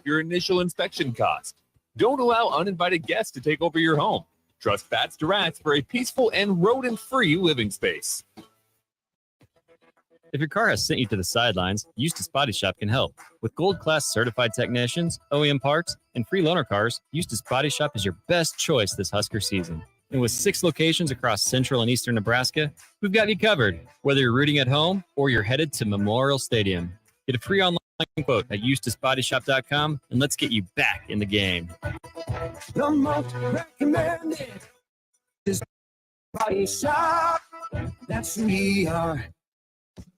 your initial inspection cost. Don't allow uninvited guests to take over your home. Trust Bats to Rats for a peaceful and rodent-free living space. If your car has sent you to the sidelines, Eustace Body Shop can help. With gold-class certified technicians, OEM parts, and free loaner cars, Eustace Body Shop is your best choice this Husker season. And with 6 locations across central and eastern Nebraska, we've got you covered, whether you're rooting at home or you're headed to Memorial Stadium. Get a free online quote at EustaceBodyShop.com, and let's get you back in the game. The most recommended is Body Shop. That's who we are.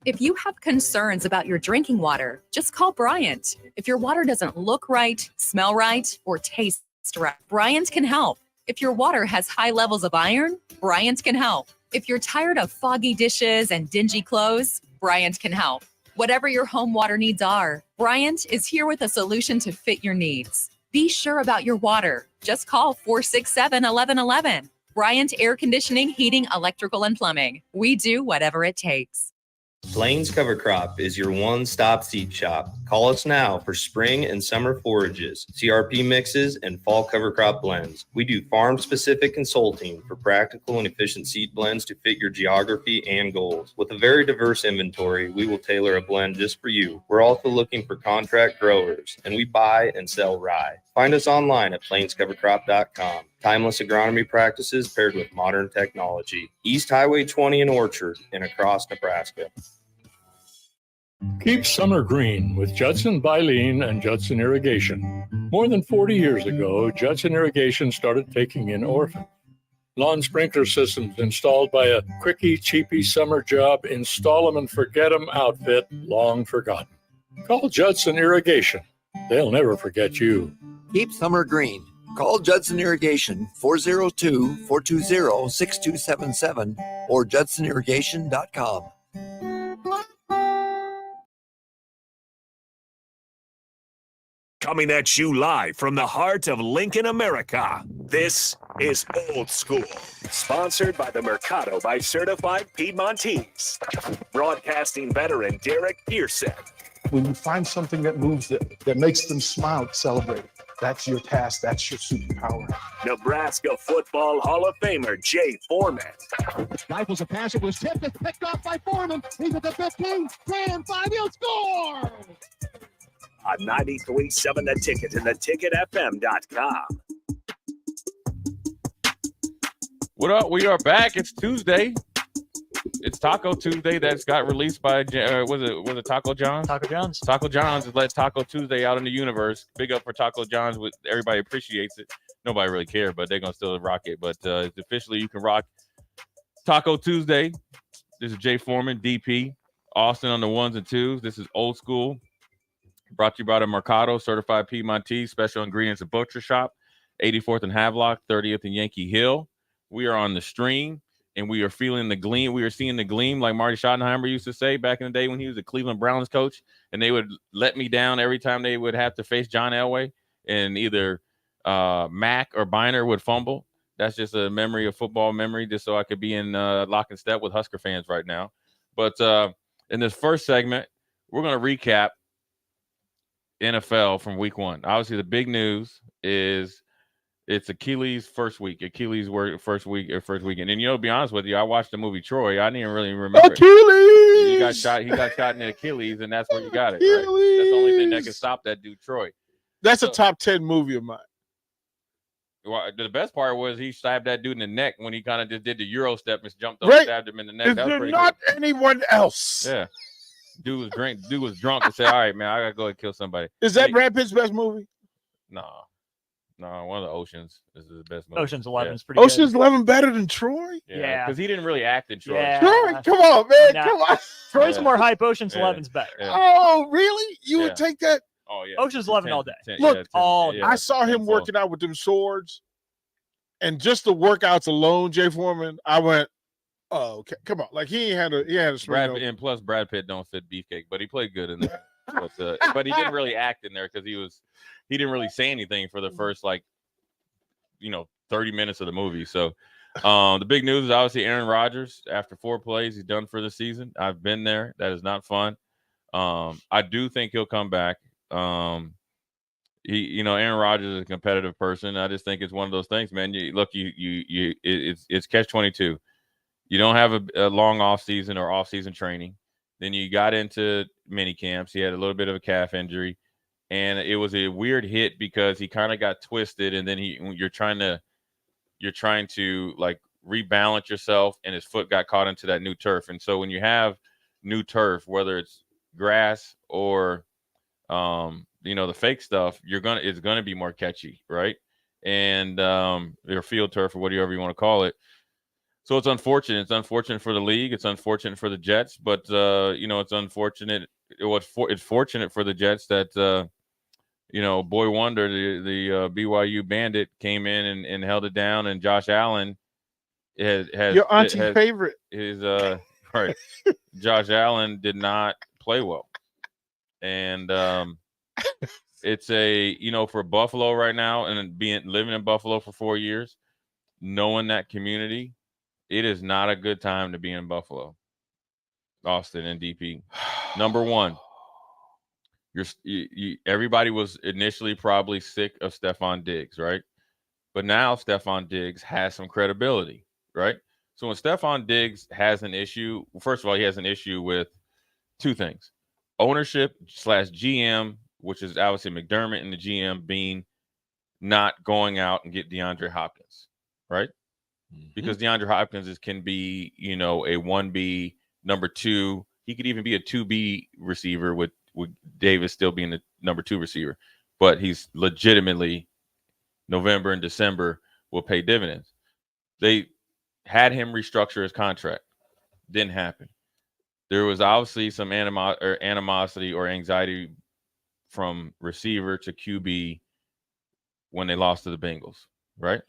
If you have concerns about your drinking water, just call Bryant. If your water doesn't look right, smell right, or taste right, Bryant can help. If your water has high levels of iron, Bryant can help. If you're tired of foggy dishes and dingy clothes, Bryant can help. Whatever your home water needs are, Bryant is here with a solution to fit your needs. Be sure about your water. Just call 467-1111. Bryant Air Conditioning, Heating, Electrical, and Plumbing. We do whatever it takes. Plains Cover Crop is your one-stop seed shop. Call us now for spring and summer forages, CRP mixes, and fall cover crop blends. We do farm-specific consulting for practical and efficient seed blends to fit your geography and goals. With a very diverse inventory, we will tailor a blend just for you. We're also looking for contract growers, and we buy and sell rye. Find us online at plainscovercrop.com. Timeless agronomy practices paired with modern technology. East Highway 20 in Orchard and across Nebraska. Keep summer green with Judson Bylene and Judson Irrigation. More than 40 years ago, Judson Irrigation started taking in orphans. Lawn sprinkler systems installed by a quickie, cheapy summer job, install them and forget them outfit long forgotten. Call Judson Irrigation. They'll never forget you. Keep summer green. Call Judson Irrigation 402-420-6277 or judsonirrigation.com. Coming at you live from the heart of Lincoln, America. This is Old School, sponsored by the Mercado by Certified Piedmontese. Broadcasting veteran Derek Pearson. When you find something that moves that makes them smile, celebrate. That's your task. That's your superpower. Nebraska Football Hall of Famer Jay Foreman. Rifles a pass. It was tipped. It's picked off by Foreman. He's at the 15. 10, 5. He'll score. On 93.7 The Ticket and theticketfm.com. What up? We are back. It's Tuesday. It's Taco Tuesday. That's got released by was it Taco John's? Taco John's. Taco John's has let Taco Tuesday out in the universe. Big up for Taco John's. Everybody appreciates it. Nobody really cares, but they're gonna still rock it. But officially, you can rock Taco Tuesday. This is Jay Foreman, DP, Austin on the ones and twos. This is Old School. Brought to you by the Mercado, Certified Piedmontese, Special Ingredients and Butcher Shop, 84th and Havelock, 30th and Yankee Hill. We are on the stream, and we are feeling the gleam. We are seeing the gleam, like Marty Schottenheimer used to say back in the day when he was a Cleveland Browns coach, and they would let me down every time they would have to face John Elway, and either Mack or Biner would fumble. That's just a memory, a football memory, just so I could be in lock and step with Husker fans right now. But in this first segment, we're going to recap NFL from week one. Obviously, the big news is it's Achilles' first week. Achilles' first weekend. And to be honest with you, I watched the movie Troy. I didn't really remember. Achilles! He got shot in the Achilles, and that's where you got it. Right? That's the only thing that can stop that dude, Troy. That's a top 10 movie of mine. Well, the best part was he stabbed that dude in the neck when he kind of just did the Euro step and jumped up and stabbed him in the neck. Is that was there pretty not cool. anyone else? Yeah. Dude was drunk and said, all right, man, I got to go and kill somebody. Is that Brad Pitt's best movie? No, one of the Oceans is the best movie. Ocean's 11 is pretty good. Ocean's 11 better than Troy? Yeah. Because he didn't really act in Troy. Yeah. Troy, come on, man. Nah. Come on. Troy's more hype. Ocean's 11's better. Yeah. Oh, really? You would take that? Oh, yeah. Ocean's 11 all day. Look, all day. I saw him working out with them swords, and just the workouts alone, Jay Foreman, I went, oh, okay, come on. Like, he had a and plus Brad Pitt don't fit beefcake, but he played good in there. But he didn't really act in there because he didn't really say anything for the first 30 minutes of the movie. So the big news is obviously Aaron Rodgers, after 4 plays, he's done for the season. I've been there. That is not fun. I do think he'll come back. Aaron Rodgers is a competitive person. I just think it's one of those things, man. It's catch-22. You don't have a long off-season or off-season training. Then you got into mini camps. He had a little bit of a calf injury, and it was a weird hit because he kind of got twisted, and then you're trying to like rebalance yourself, and his foot got caught into that new turf. And so when you have new turf, whether it's grass or the fake stuff, it's gonna be more catchy, right? And or field turf or whatever you want to call it. So it's unfortunate. It's unfortunate for the league. It's unfortunate for the Jets, but it's unfortunate. It's fortunate for the Jets that Boy Wonder, the BYU Bandit, came in and held it down, and Josh Allen has your auntie's favorite. Right. Josh Allen did not play well, and it's for Buffalo right now, and living in Buffalo for 4 years, knowing that community, it is not a good time to be in Buffalo, Austin, and DP. Number one, everybody was initially probably sick of Stephon Diggs, right? But now Stephon Diggs has some credibility, right? So when Stephon Diggs has an issue, first of all, he has an issue with two things: ownership / GM, which is obviously McDermott and the GM being not going out and get DeAndre Hopkins, right? Because DeAndre Hopkins can be, a 1B, number 2. He could even be a 2B receiver with Davis still being the number 2 receiver. But he's legitimately, November and December, will pay dividends. They had him restructure his contract. Didn't happen. There was obviously some animosity or anxiety from receiver to QB when they lost to the Bengals, right?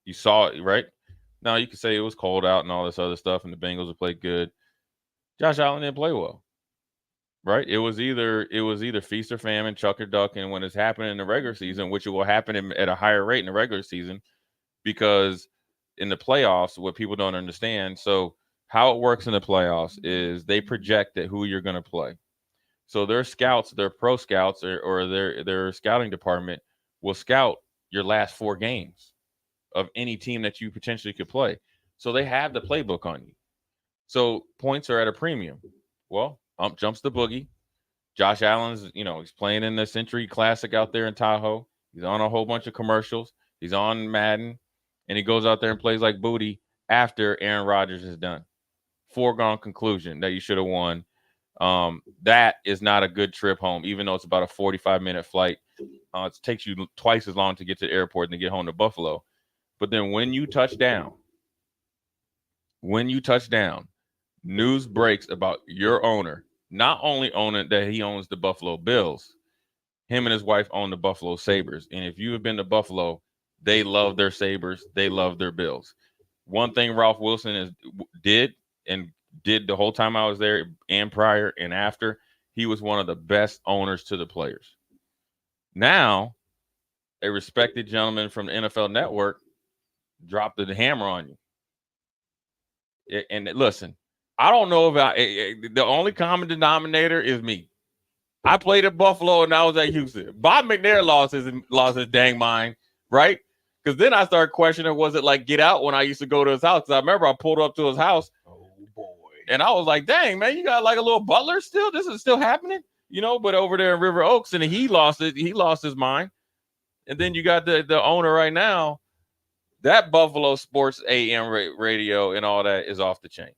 You saw it, right? Now, you could say it was cold out and all this other stuff, and the Bengals have played good. Josh Allen didn't play well, right? It was either feast or famine, chuck or duck, and when it's happening in the regular season, which it will happen at a higher rate in the regular season, because in the playoffs, what people don't understand, so how it works in the playoffs is they project at who you're going to play. So their scouts, their pro scouts, or their scouting department will scout your last 4 games of any team that you potentially could play. So they have the playbook on you. So points are at a premium. Well, jumps the boogie. Josh Allen's, he's playing in the Century Classic out there in Tahoe. He's on a whole bunch of commercials. He's on Madden, and he goes out there and plays like booty after Aaron Rodgers is done. Foregone conclusion that you should have won. That is not a good trip home, even though it's about a 45-minute flight. It takes you twice as long to get to the airport than to get home to Buffalo. But then when you touch down, news breaks about your owner, not only owning that he owns the Buffalo Bills, him and his wife own the Buffalo Sabres. And if you have been to Buffalo, they love their Sabres. They love their Bills. One thing Ralph Wilson did the whole time I was there and prior and after, he was one of the best owners to the players. Now, a respected gentleman from the NFL Network dropped the hammer on you. And listen, I don't know about the only common denominator is me. I played at Buffalo and I was at Houston. Bob McNair lost his dang mind, right? Because then I started questioning, was it like Get Out when I used to go to his house? Because I remember I pulled up to his house. Oh boy! And I was like, dang man, you got like a little butler still? This is still happening, But over there in River Oaks, and he lost it. He lost his mind. And then you got the owner right now. That Buffalo Sports AM radio and all that is off the chain.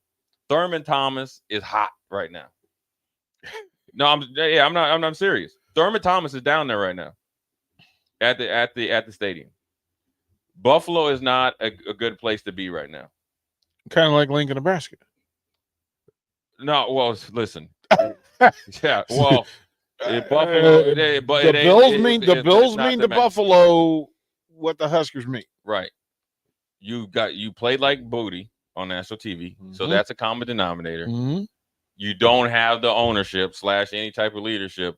Thurman Thomas is hot right now. No, I'm not serious. Thurman Thomas is down there right now at the stadium. Buffalo is not a good place to be right now. Kind of like Lincoln, Nebraska. No, well, listen. Yeah, well, Buffalo. The Bills mean to Buffalo what the Huskers mean. Right. You played like booty on national TV, so that's a common denominator. Mm-hmm. You don't have the ownership / any type of leadership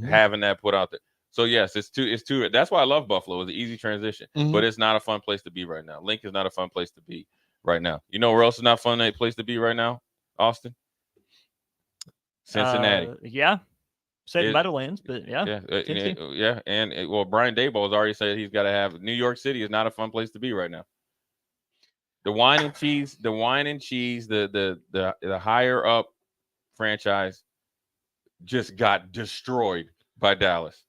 having that put out there. So yes, it's too. That's why I love Buffalo. It's an easy transition, but it's not a fun place to be right now. Lincoln's not a fun place to be right now. You know where else is not a fun place to be right now? Austin, Cincinnati. Yeah. Say the Meadowlands, but yeah. Well, Brian Daboll has already said he's got to have New York City is not a fun place to be right now. The wine and cheese, the higher up franchise just got destroyed by Dallas.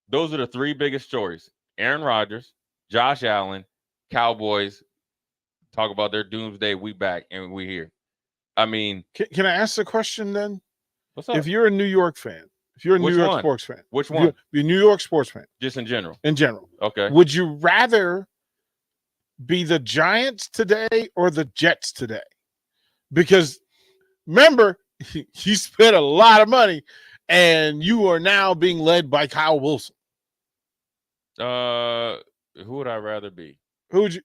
Those are the three biggest stories. Aaron Rodgers, Josh Allen, Cowboys talk about their doomsday. We back and we here. I mean, can I ask the question then? What's up? If you're a New York fan, if you're a New York sports fan, which one? You're a New York sports fan. Just in general. In general. Okay. Would you rather be the Giants today or the Jets today? Because remember, you spent a lot of money and you are now being led by Kyle Wilson. Who would I rather be? Who would you?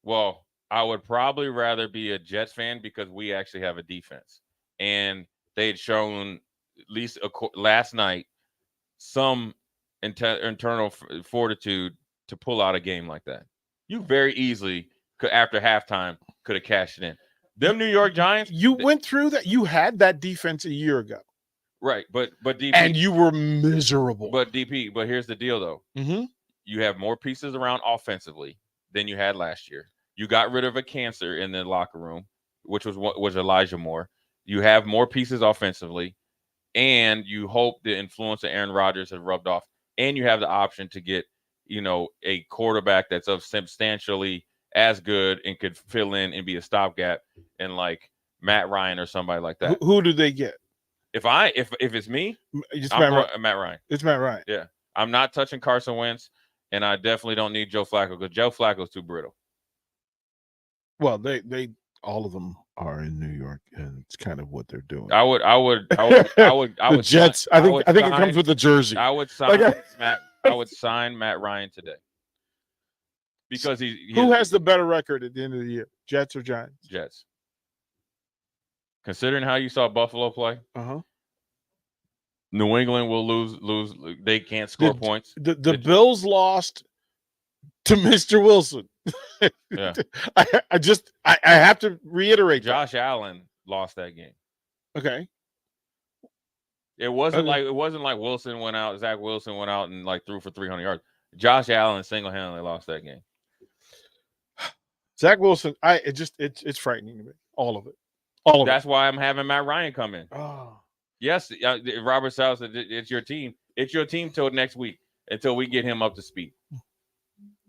Well, I would probably rather be a Jets fan because we actually have a defense. And they had shown, at least last night, some internal fortitude to pull out a game like that. You very easily, after halftime, could have cashed it in. Them New York Giants. You went through that. You had that defense a year ago. Right, but DP. And you were miserable. But here's the deal, though. Mm-hmm. You have more pieces around offensively than you had last year. You got rid of a cancer in the locker room, which was Elijah Moore. You have more pieces offensively, and you hope the influence of Aaron Rodgers has rubbed off. And you have the option to get, a quarterback that's of substantially as good and could fill in and be a stopgap, and like Matt Ryan or somebody like that. Who do they get? If it's me, it's Matt Ryan. It's Matt Ryan. Yeah, I'm not touching Carson Wentz, and I definitely don't need Joe Flacco because Joe Flacco's too brittle. Well, they all of them are in New York, and it's kind of what they're doing. I would. The Jets. I think it comes with the jersey. I would sign I would sign Matt Ryan today because who has the better record at the end of the year, Jets or Giants? Jets. Considering how you saw Buffalo play, New England will lose. They can't score points. The Bills lost to Mr. Wilson. Yeah, I have to reiterate. Josh Allen lost that game. Okay. It wasn't like Wilson went out. Zach Wilson went out and threw for 300 yards. Josh Allen single-handedly lost that game. Zach Wilson, it's frightening to me. All of it. That's why I'm having Matt Ryan come in. Oh. Yes, Robert South said it's your team. It's your team till next week until we get him up to speed.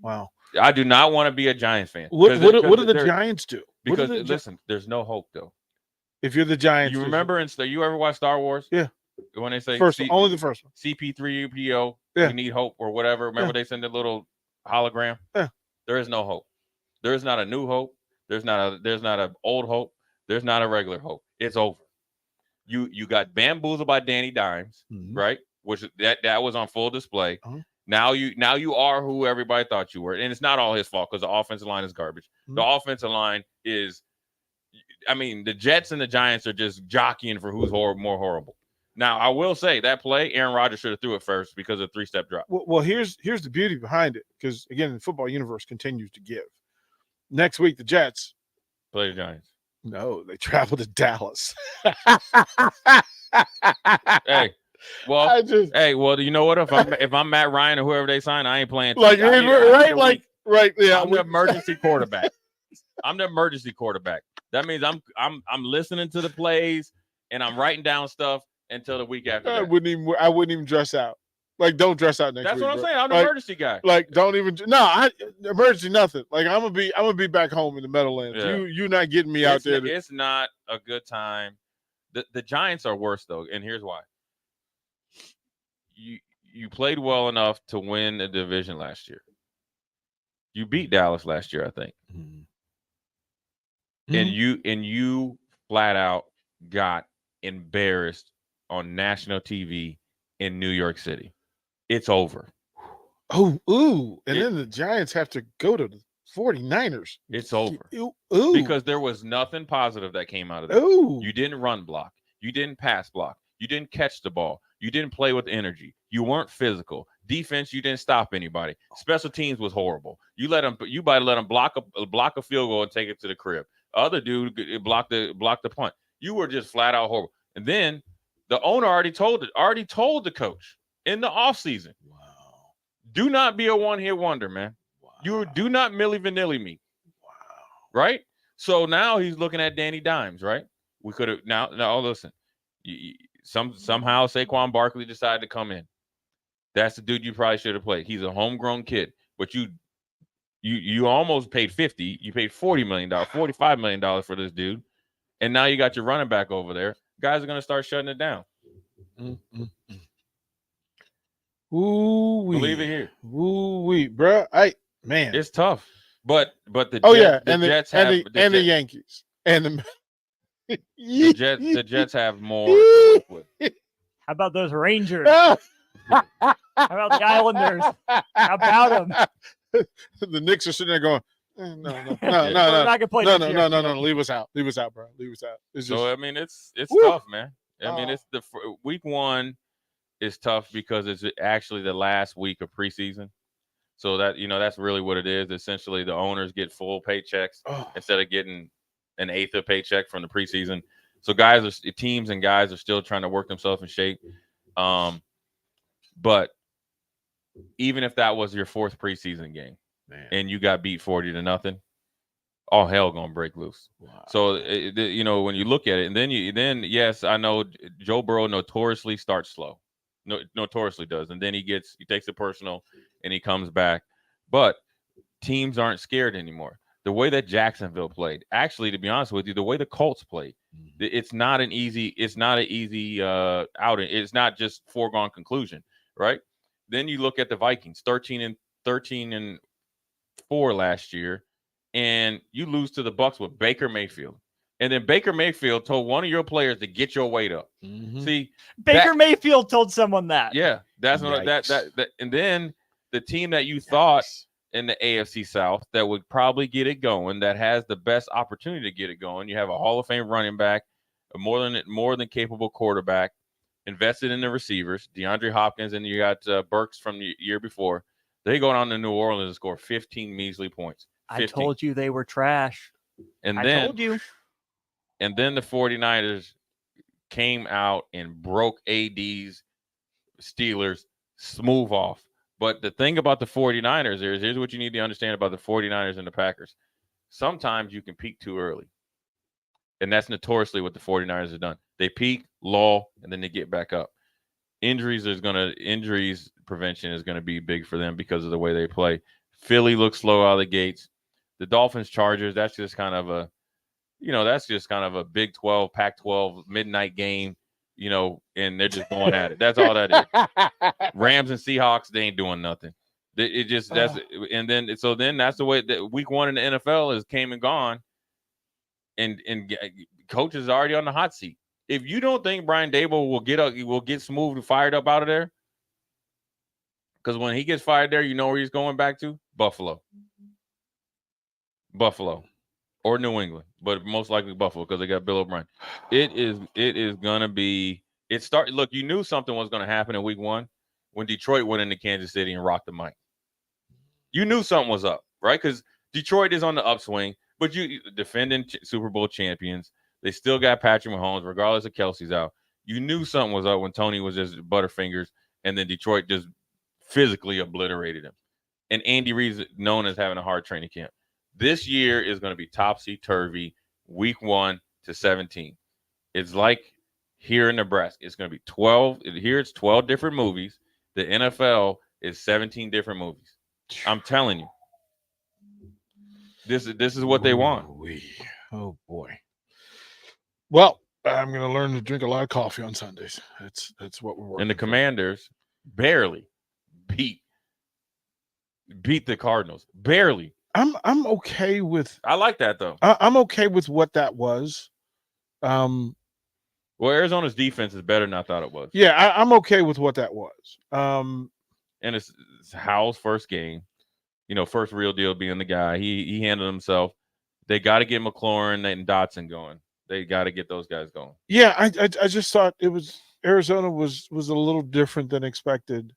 Wow. I do not want to be a Giants fan. What do the Giants do? Because listen, there's no hope though. If you're the Giants, you remember you ever watch Star Wars? Yeah. When they say only the first one. CP3PO, yeah. We need hope or whatever. Remember they send a little hologram? Yeah. There is no hope. There is not a new hope. There's not an old hope. There's not a regular hope. It's over. You got bamboozled by Danny Dimes, right? Which that was on full display. Now you are who everybody thought you were, and it's not all his fault because the offensive line is garbage. The offensive line is, the Jets and the Giants are just jockeying for who's more horrible. Now I will say that play, Aaron Rodgers should have threw it first because of 3-step drop. Well, here's the beauty behind it, because again, the football universe continues to give. Next week, the Jets play the Giants. No, they travel to Dallas. Hey, well, you know what? If I'm Matt Ryan or whoever they sign, I ain't playing. Right? Yeah, I'm the emergency quarterback. I'm the emergency quarterback. That means I'm listening to the plays and I'm writing down stuff until the week after. I wouldn't even dress out. Don't dress out next week. That's what I'm saying. I'm the emergency guy. Don't even. No, emergency nothing. I'm gonna be back home in the Meadowlands. Yeah. You're not getting me out there. It's not a good time. The Giants are worse though, and here's why. You played well enough to win the division last year. You beat Dallas last year, I think. And you flat out got embarrassed on national TV in New York City. It's over. Then the Giants have to go to the 49ers. It's over. Ooh. Because there was nothing positive that came out of that. Ooh. You didn't run block. You didn't pass block. You didn't catch the ball. You didn't play with energy. You weren't physical. Defense, you didn't stop anybody. Special teams was horrible. You might have let them block a field goal and take it to the crib. Other dude blocked the punt. You were just flat out horrible. And then The owner already told the coach in the offseason. Wow. Do not be a one-hit wonder, man. Wow. You do not Milli Vanilli me. Wow. Right? So now he's looking at Danny Dimes, right? We could have now listen. Somehow Saquon Barkley decided to come in. That's the dude you probably should have played. He's a homegrown kid, but you almost paid 50. You paid $40 million, $45 million for this dude. And now you got your running back over there. Guys are going to start shutting it down. Ooh-wee. Believe it here. Ooh-wee, bro. Man. It's tough. But the Jets have the Yankees. And the Jets have more to work with. How about those Rangers? How about the Islanders? How about them? The Knicks are sitting there going, no. We're not gonna play No. Leave us out, bro. Leave us out. It's just, so I mean, it's tough, man. I mean, it's the week 1 is tough because it's actually the last week of preseason. So that that's really what it is. Essentially, the owners get full paychecks instead of getting an eighth of paycheck from the preseason. So teams and guys are still trying to work themselves in shape. But even if that was your 4th preseason game, man, and you got beat 40-0, all hell gonna break loose. Wow. So when you look at it, and then yes, I know Joe Burrow notoriously starts slow, notoriously does, and then he takes it personal, and he comes back. But teams aren't scared anymore. The way that Jacksonville played, actually, to be honest with you, the way the Colts played, it's not an easy outing. It's not just foregone conclusion, right? Then you look at the Vikings, 13-4 last year, and you lose to the Bucs with Baker Mayfield. And then Baker Mayfield told one of your players to get your weight up. Mm-hmm. See, Baker Mayfield told someone that. Yeah, that's what that. And then the team that you thought in the AFC South that would probably get it going, that has the best opportunity to get it going. You have a Hall of Fame running back, a more than capable quarterback, invested in the receivers, DeAndre Hopkins, and you got Burks from the year before. They go down to New Orleans and score 15 measly points. 15. I told you they were trash. And I then, told you. And then the 49ers came out and broke AD's Steelers smooth off. But the thing about the 49ers is, here's what you need to understand about the 49ers and the Packers. Sometimes you can peak too early. And that's notoriously what the 49ers have done. They peak, lull, and then they get back up. Injuries prevention is going to be big for them because of the way they play. Philly looks slow out of the gates. The Dolphins, Chargers, that's just kind of a Big 12, Pac-12 midnight game, and they're just going at it. That's all that is. Rams and Seahawks, they ain't doing nothing. That's the way that week 1 in the NFL is came and gone, and coach is already on the hot seat. If you don't think Brian Daboll will get smooth and fired up out of there, because when he gets fired there, you know where he's going back to? Buffalo. Or New England, but most likely Buffalo because they got Bill O'Brien. It is gonna be. Look, you knew something was gonna happen in week 1 when Detroit went into Kansas City and rocked the mic. You knew something was up, right? Because Detroit is on the upswing, but you defending Super Bowl champions. They still got Patrick Mahomes, regardless of Kelsey's out. You knew something was up when Tony was just butterfingers, and then Detroit just physically obliterated him. And Andy Reid's known as having a hard training camp. This year is going to be topsy-turvy, week 1 to 17. It's like here in Nebraska. It's going to be 12. Here it's 12 different movies. The NFL is 17 different movies. I'm telling you. This is what they want. Oh, boy. Well, I'm going to learn to drink a lot of coffee on Sundays. That's what we're working. And the Commanders barely beat the Cardinals. Barely. I'm okay with. I like that though. I'm okay with what that was. Well, Arizona's defense is better than I thought it was. Yeah, I'm okay with what that was. And it's Howell's first game. First real deal being the guy. He handled himself. They got to get McLaurin and Dotson going. They got to get those guys going. Yeah, I just thought Arizona was a little different than expected.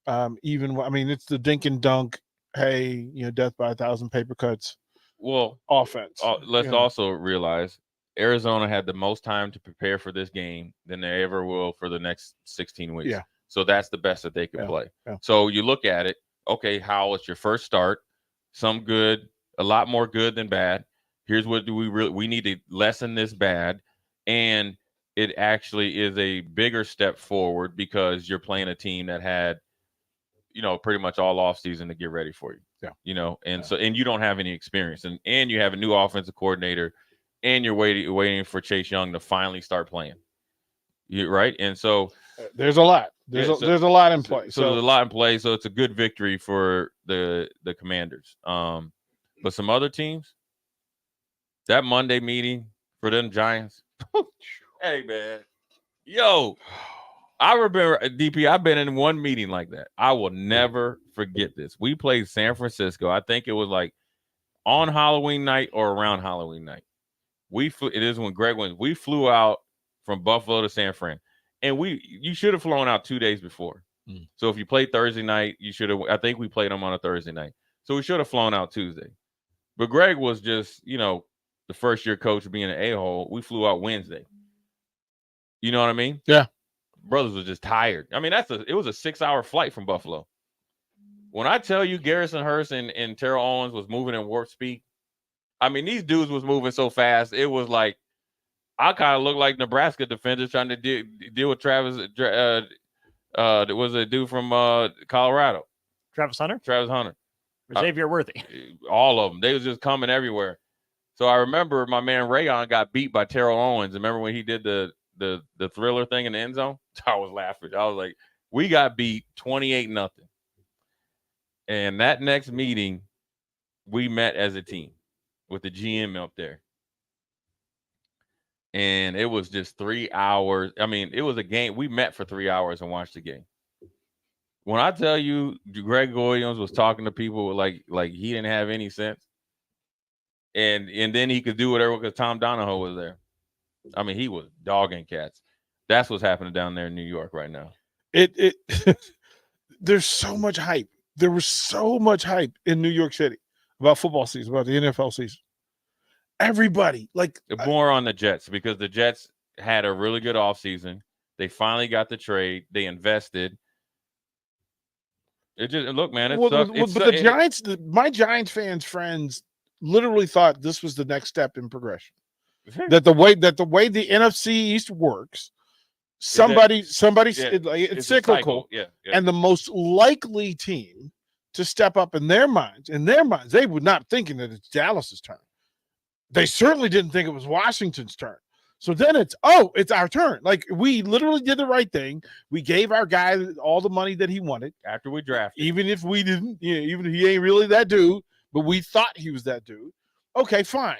It's the dink and dunk. Hey, death by 1,000 paper cuts. Well, offense. Let's also realize Arizona had the most time to prepare for this game than they ever will for the next 16 weeks. Yeah. So that's the best that they could play. Yeah. So you look at it, okay, Howell, it's your first start. Some good, a lot more good than bad. Here's what we need to lessen this bad. And it actually is a bigger step forward because you're playing a team that had, pretty much all offseason to get ready for you. Yeah. And you don't have any experience. And you have a new offensive coordinator, and you're waiting for Chase Young to finally start playing. Right? And so there's a lot. There's a lot in play. So there's a lot in play. So it's a good victory for the Commanders. But some other teams, that Monday meeting for them Giants. Hey, man. Yo, I remember, DP, I've been in one meeting like that. I will never forget this. We played San Francisco. I think it was like on Halloween night or around Halloween night. It is when Greg went. We flew out from Buffalo to San Fran. And you should have flown out 2 days before. So if you played Thursday night, you should have. I think we played them on a Thursday night. So we should have flown out Tuesday. But Greg was just, the first year coach being an a-hole. We flew out Wednesday. You know what I mean? Yeah. Brothers was just tired. I mean, it was a 6-hour flight from Buffalo. When I tell you Garrison Hurst and Terrell Owens was moving in warp speed, I mean, these dudes was moving so fast. It was like, I kind of look like Nebraska defenders trying to deal with Travis. Was a dude from Colorado. Travis Hunter. Or Xavier Worthy. All of them. They was just coming everywhere. So I remember my man Rayon got beat by Terrell Owens. Remember when he did the thriller thing in the end zone? I was laughing. I was like, we got beat 28-0. And that next meeting, we met as a team with the GM up there. And it was just 3 hours. I mean, it was a game. We met for 3 hours and watched the game. When I tell you Greg Williams was talking to people like he didn't have any sense. And then he could do whatever because Tom Donahoe was there. I mean, he was dogging cats. That's what's happening down there in New York right now. There's so much hype. There was so much hype in New York City about football season, about the NFL season. Everybody, more on the Jets because the Jets had a really good offseason. They finally got the trade. They invested. It just look, man. The Giants, my Giants fans friends literally thought this was the next step in progression. that the way the NFC East works, it's cyclical. Yeah. And the most likely team to step up in their minds, they were not thinking that it's Dallas's turn. They certainly didn't think it was Washington's turn. So then it's our turn. Like, we literally did the right thing. We gave our guy all the money that he wanted. After we drafted. Even if we didn't, even if he ain't really that dude, but we thought he was that dude. Okay, fine.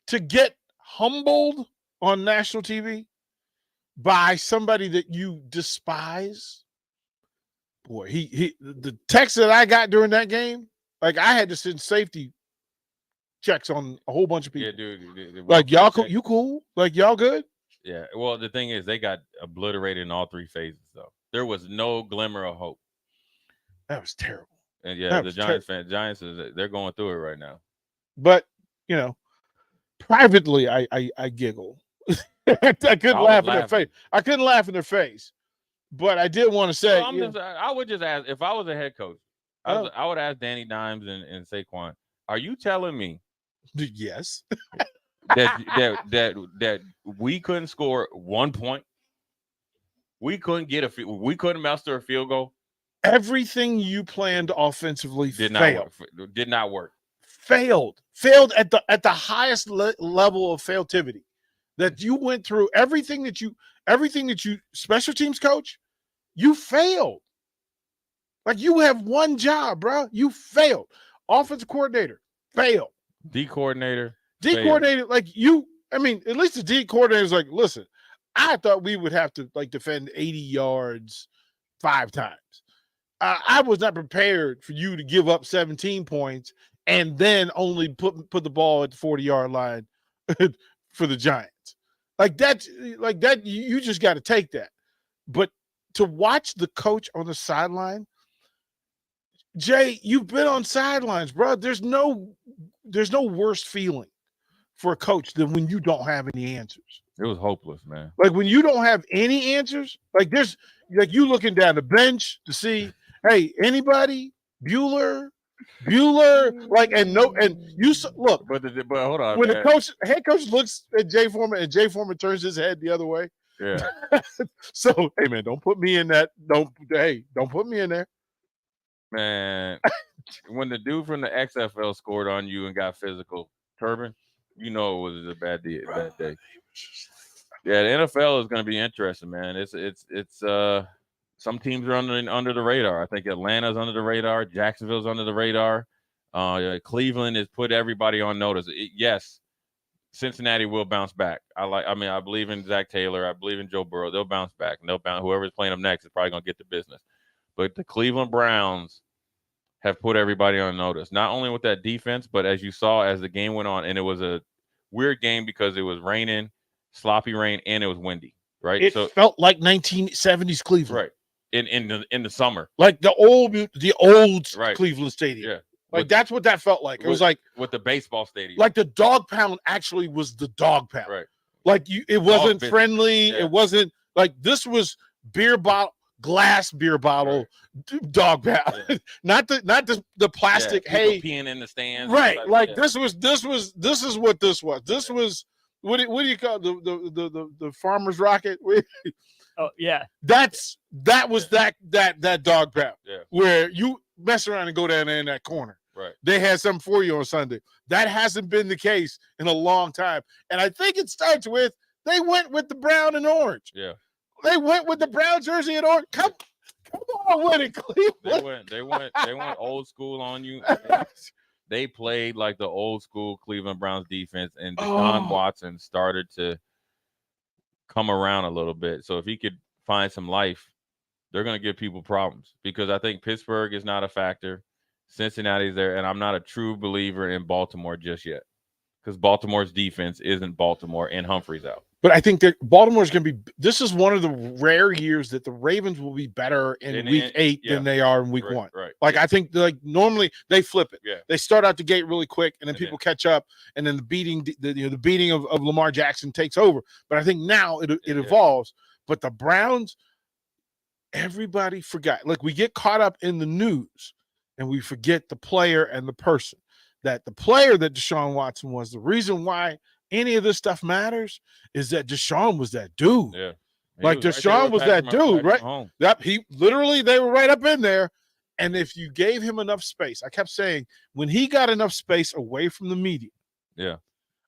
To get humbled on national TV by somebody that you despise, boy, the text that I got during that game, like, I had to send safety checks on a whole bunch of people. Yeah, dude. Like, y'all cool? You cool? Like, y'all good? Yeah. Well, the thing is, they got obliterated in all three phases, though. There was no glimmer of hope. That was terrible. And yeah, the Giants they're going through it right now. But privately, I giggle. I couldn't laugh in their face. I couldn't laugh in their face. But I did want to say, I would just ask, if I was a head coach, I would ask Danny Dimes and Saquon, are you telling me? Yes. that we couldn't score 1 point. We couldn't muster a field goal. Everything you planned offensively did not work. Failed at the highest level of failtivity. That you went through everything that you special teams coach, you failed. Like, you have one job, bro. You failed. Offensive coordinator, failed. D coordinator, like, at least the D coordinator is like, listen, I thought we would have to defend 80 yards 5 times. I was not prepared for you to give up 17 points and then only put the ball at the 40-yard line for the Giants. Like that, you just got to take that. But to watch the coach on the sideline, Jay, you've been on sidelines, bro. There's no worse feeling for a coach than when you don't have any answers. It was hopeless, man. Like when you don't have any answers, like you looking down the bench to see, hey, anybody, Bueller, like, and you look. But hold on, when man. the head coach looks at Jay Foreman and Jay Foreman turns his head the other way. Yeah. So, hey man, don't put me in that. Don't put me in there. Man, when the dude from the XFL scored on you and got physical, Turban, you know it was a bad day. Yeah, the NFL is going to be interesting, man. It's some teams are under the radar. I think Atlanta's under the radar. Jacksonville's under the radar. Cleveland has put everybody on notice. Yes, Cincinnati will bounce back. I believe in Zach Taylor. I believe in Joe Burrow. They'll bounce back. And whoever's playing them next is probably going to get the business. But the Cleveland Browns have put everybody on notice, not only with that defense, but as you saw as the game went on, and it was a weird game because it was raining, sloppy rain, and it was windy, right? It felt like 1970s Cleveland. Right. In the summer. Like the old right. Cleveland Stadium. Yeah. Like that's what that felt like. It was like with the baseball stadium. Like the dog pound actually was the dog pound. Right. Like it wasn't friendly. Yeah. It wasn't like this was glass beer bottle dog pound. Yeah. not the plastic peeing in the stands. Right. Like this is what this was. This was what do you call the farmer's rocket? Oh yeah. That was that dog pound. Yeah. Where you mess around and go down there in that corner. Right. They had something for you on Sunday. That hasn't been the case in a long time. And I think it starts with they went with the brown and orange. Yeah. They went with the brown jersey and orange. Come on with it, Cleveland. They went old school on you. They played like the old school Cleveland Browns defense, and Deshaun Watson started to come around a little bit. So if he could find some life, they're going to give people problems because I think Pittsburgh is not a factor. Cincinnati's there, and I'm not a true believer in Baltimore just yet because Baltimore's defense isn't Baltimore and Humphrey's out. But I think that Baltimore's going to be – this is one of the rare years that the Ravens will be better in Week 8 than they are in Week 1. Right. Like I think normally they flip it. Yeah. They start out the gate really quick, and then people catch up, and then the beating of Lamar Jackson takes over. But I think now it evolves. But the Browns, everybody forgot. Like we get caught up in the news, and we forget the player and the person. That the player that Deshaun Watson was, the reason why any of this stuff matters is that Deshaun was that dude. Yeah. Like Deshaun was that dude, right? They were right up in there. And if you gave him enough space, I kept saying when he got enough space away from the media,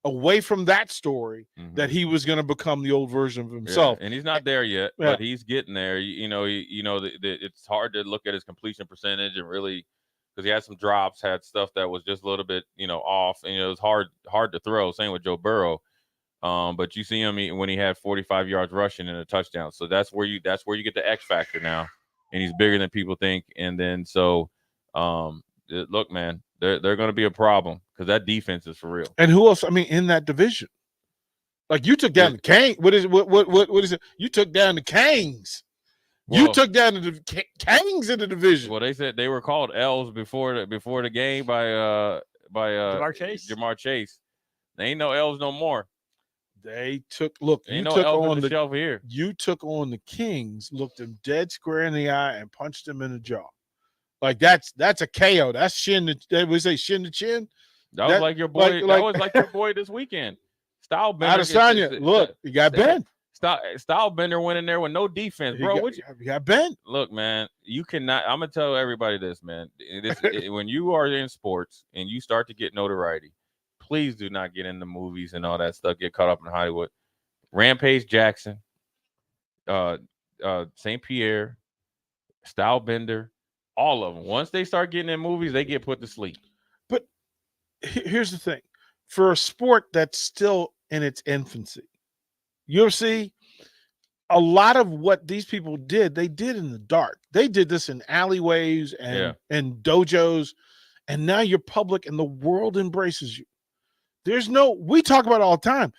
away from that story, that he was going to become the old version of himself. And he's not there yet, but he's getting there. It's hard to look at his completion percentage and really because he had some drops, had stuff that was just a little bit, off, and it was hard to throw. Same with Joe Burrow. But you see him when he had 45 yards rushing and a touchdown. So that's where you get the X factor now, and he's bigger than people think. And then look, man, they're going to be a problem because that defense is for real. And who else? I mean, in that division, like you took down the Kings. What is it? You took down the Kings. You took down the Kings in the division. Well, they said they were called L's before the game by Jamar Chase. They ain't no L's no more. They took on the shelf here. You took on the Kings, looked them dead square in the eye, and punched them in the jaw. Like that's a KO. That's shin to shin to chin. That was like your boy. That was like your boy this weekend. Stylebender. Adesanya. Look, you got Ben. Stylebender went in there with no defense, bro. You got Ben. Look, man, you cannot. I'm gonna tell everybody this, man. When you are in sports and you start to get notoriety, please do not get into movies and all that stuff. Get caught up in Hollywood. Rampage Jackson, St. Pierre, Stylebender, all of them. Once they start getting in movies, they get put to sleep. But here's the thing: for a sport that's still in its infancy. UFC, a lot of what these people did, they did in the dark. They did this in alleyways and dojos, and now you're public and the world embraces you. We talk about it all the time.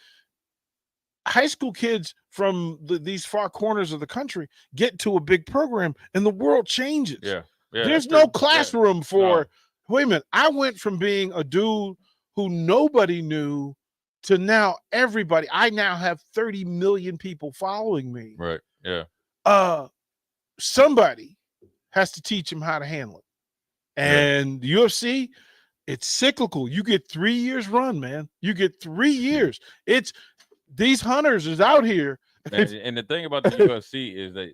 High school kids from these far corners of the country get to a big program and the world changes. There's no classroom for, wait a minute, I went from being a dude who nobody knew to now everybody. I now have 30 million people following me. Right. Yeah. Somebody has to teach them how to handle it. And the UFC, it's cyclical. You get 3 years run, man. You get 3 years. It's these hunters is out here. And the thing about the UFC is that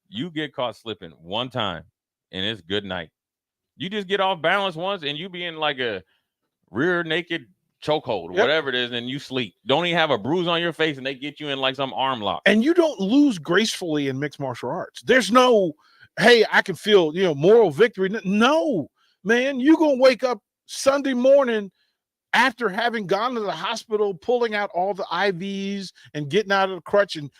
you get caught slipping one time and it's good night. You just get off balance once and you be in like a rear naked chokehold or whatever it is, and you sleep. Don't even have a bruise on your face, and they get you in like some arm lock. And you don't lose gracefully in mixed martial arts. There's no, hey, I can feel, moral victory. No, man, you're going to wake up Sunday morning after having gone to the hospital, pulling out all the IVs and getting out of the crutch and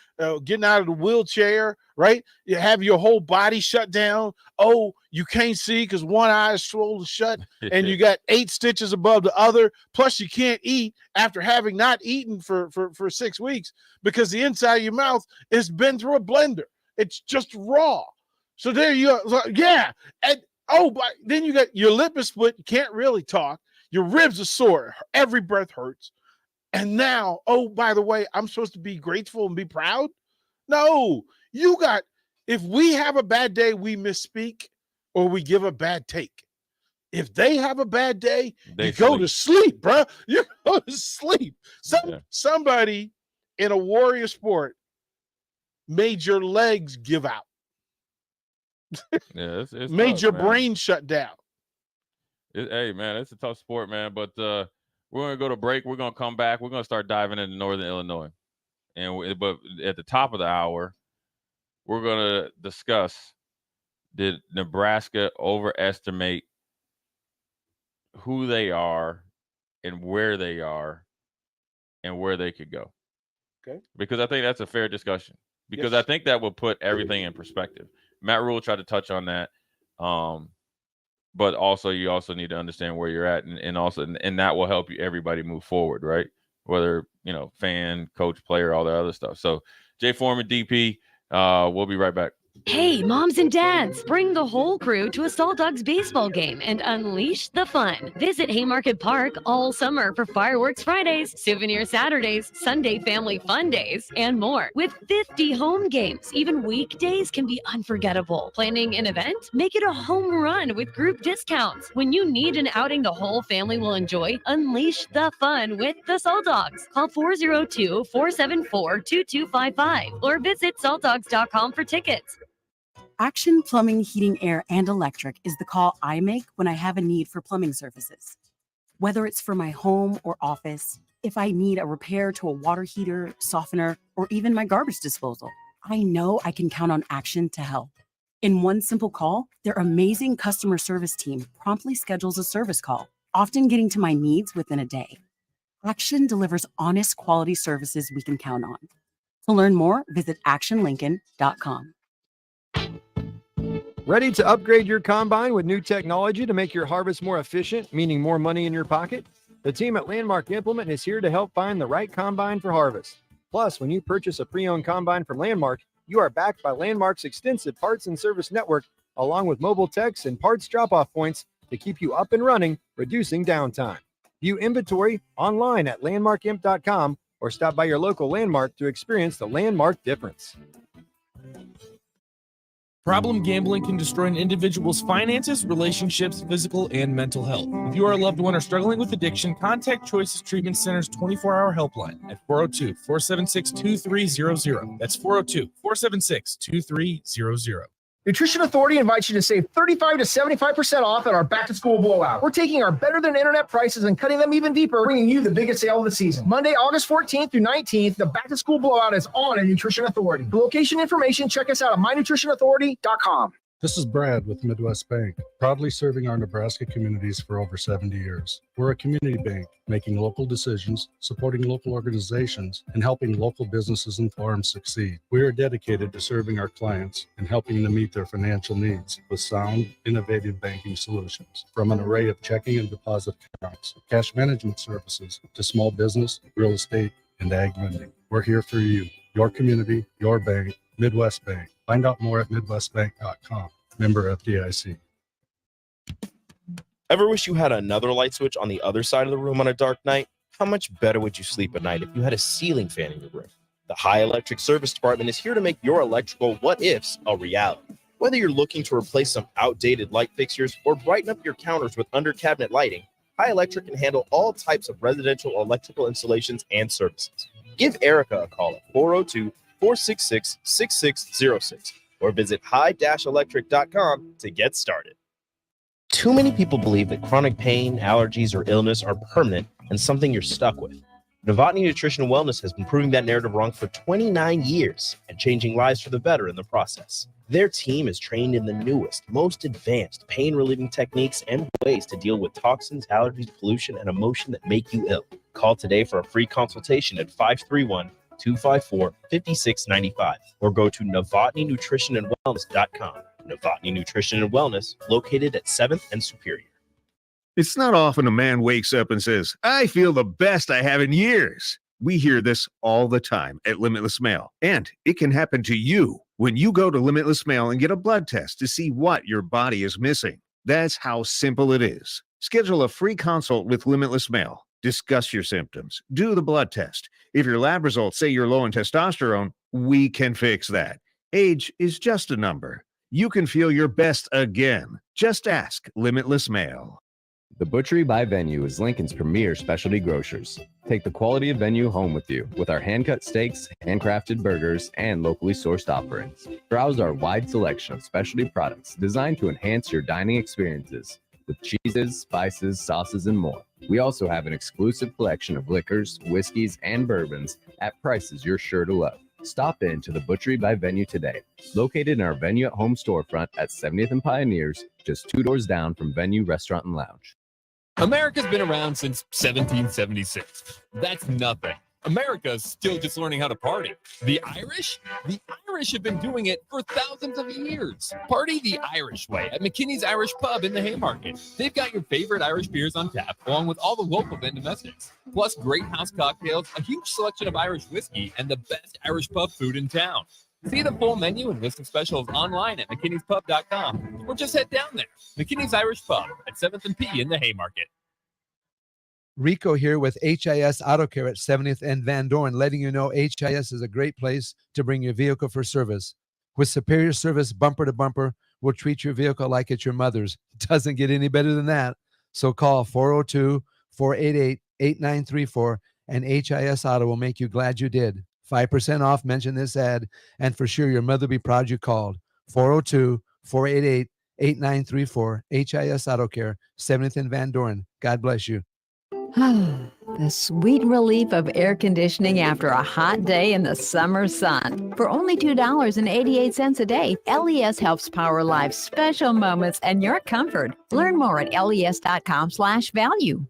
getting out of the wheelchair, right? You have your whole body shut down. Oh, you can't see because one eye is swollen shut and you got 8 stitches above the other. Plus you can't eat after having not eaten for 6 weeks because the inside of your mouth has been through a blender. It's just raw. So there you go. Yeah. And but then you got your lip is split. You can't really talk. Your ribs are sore. Every breath hurts. And now, by the way, I'm supposed to be grateful and be proud? No, if we have a bad day, we misspeak or we give a bad take. If they have a bad day, you go to sleep, bro. You go to sleep. Somebody in a warrior sport made your legs give out. It's made tough, your man. brain shut down. Hey, man, it's a tough sport, man. But we're going to go to break. We're going to come back. We're going to start diving into Northern Illinois. But at the top of the hour, we're going to discuss, did Nebraska overestimate who they are and where they are and where they could go? Okay. Because I think that's a fair discussion. Because I think that will put everything in perspective. Matt Rule tried to touch on that. But also, you also need to understand where you're at, and that will help you everybody move forward, right? Whether fan, coach, player, all that other stuff. So, Jay Foreman, DP, we'll be right back. Hey, moms and dads, bring the whole crew to a Salt Dogs baseball game and unleash the fun. Visit Haymarket Park all summer for fireworks Fridays, souvenir Saturdays, Sunday family fun days, and more. With 50 home games, even weekdays can be unforgettable. Planning an event? Make it a home run with group discounts. When you need an outing the whole family will enjoy, unleash the fun with the Salt Dogs. Call 402-474-2255 or visit saltdogs.com for tickets. Action Plumbing, Heating, Air, and Electric is the call I make when I have a need for plumbing services. Whether it's for my home or office, if I need a repair to a water heater, softener, or even my garbage disposal, I know I can count on Action to help. In one simple call, their amazing customer service team promptly schedules a service call, often getting to my needs within a day. Action delivers honest quality services we can count on. To learn more, visit actionlincoln.com. Ready to upgrade your combine with new technology to make your harvest more efficient, meaning more money in your pocket? The team at Landmark Implement is here to help find the right combine for harvest. Plus, when you purchase a pre-owned combine from Landmark, you are backed by Landmark's extensive parts and service network, along with mobile techs and parts drop-off points to keep you up and running, reducing downtime. View inventory online at landmarkimp.com or stop by your local Landmark to experience the Landmark difference. Problem gambling can destroy an individual's finances, relationships, physical, and mental health. If you or a loved one are struggling with addiction, contact Choices Treatment Center's 24-hour helpline at 402-476-2300. That's 402-476-2300. Nutrition Authority invites you to save 35 to 75% off at our back-to-school blowout. We're taking our better-than-internet prices and cutting them even deeper, bringing you the biggest sale of the season. Monday, August 14th through 19th, the back-to-school blowout is on at Nutrition Authority. For location information, check us out at mynutritionauthority.com. This is Brad with Midwest Bank, proudly serving our Nebraska communities for over 70 years. We're a community bank, making local decisions, supporting local organizations, and helping local businesses and farms succeed. We are dedicated to serving our clients and helping them meet their financial needs with sound, innovative banking solutions. From an array of checking and deposit accounts, cash management services, to small business, real estate, and ag lending. We're here for you, your community, your bank, Midwest Bank. Find out more at midwestbank.com. Member FDIC. Ever wish you had another light switch on the other side of the room on a dark night? How much better would you sleep at night if you had a ceiling fan in your room? The High Electric Service Department is here to make your electrical what-ifs a reality. Whether you're looking to replace some outdated light fixtures or brighten up your counters with under-cabinet lighting, High Electric can handle all types of residential electrical installations and services. Give Erica a call at 402-466-6606 or visit high-electric.com to get started. Too many people believe that chronic pain, allergies, or illness are permanent and something you're stuck with. Novotny Nutrition and Wellness has been proving that narrative wrong for 29 years and changing lives for the better in the process. Their team is trained in the newest, most advanced pain-relieving techniques and ways to deal with toxins, allergies, pollution, and emotion that make you ill. Call today for a free consultation at 531-254-5695 or go to novotnynutritionandwellness.com. Novotny Nutrition and Wellness, located at 7th and Superior. It's not often a man wakes up and says, I feel the best I have in years. We hear this all the time at Limitless Mail, and it can happen to you when you go to Limitless Mail and get a blood test to see what your body is missing. That's how simple it is. Schedule a free consult with Limitless Mail. Discuss your symptoms. Do the blood test. If your lab results say you're low in testosterone, we can fix that. Age is just a number. You can feel your best again. Just ask Limitless Mail. The Butchery by Venue is Lincoln's premier specialty grocers. Take the quality of Venue home with you with our hand-cut steaks, handcrafted burgers, and locally sourced offerings. Browse our wide selection of specialty products designed to enhance your dining experiences with cheeses, spices, sauces, and more. We also have an exclusive collection of liquors, whiskeys, and bourbons at prices you're sure to love. Stop in to the Butchery by Venue today, located in our Venue at Home storefront at 70th and Pioneers, just 2 doors down from Venue Restaurant and Lounge. America's been around since 1776. That's nothing. America's still just learning how to party. The Irish? The Irish have been doing it for thousands of years. Party the Irish way at McKinney's Irish Pub in the Haymarket. They've got your favorite Irish beers on tap, along with all the local and domestics. Plus great house cocktails, a huge selection of Irish whiskey, and the best Irish pub food in town. See the full menu and list of specials online at mckinneyspub.com or just head down there. McKinney's Irish Pub at 7th and P in the Haymarket. Rico here with HIS Auto Care at 70th and Van Dorn, letting you know HIS is a great place to bring your vehicle for service. With superior service bumper to bumper, we'll treat your vehicle like it's your mother's. It doesn't get any better than that. So call 402-488-8934 and HIS Auto will make you glad you did. 5% off, mention this ad, and for sure your mother will be proud you called. 402-488-8934, HIS Auto Care, 70th and Van Dorn. God bless you. The sweet relief of air conditioning after a hot day in the summer sun. For only $2.88 a day, LES helps power life's special moments and your comfort. Learn more at les.com/value.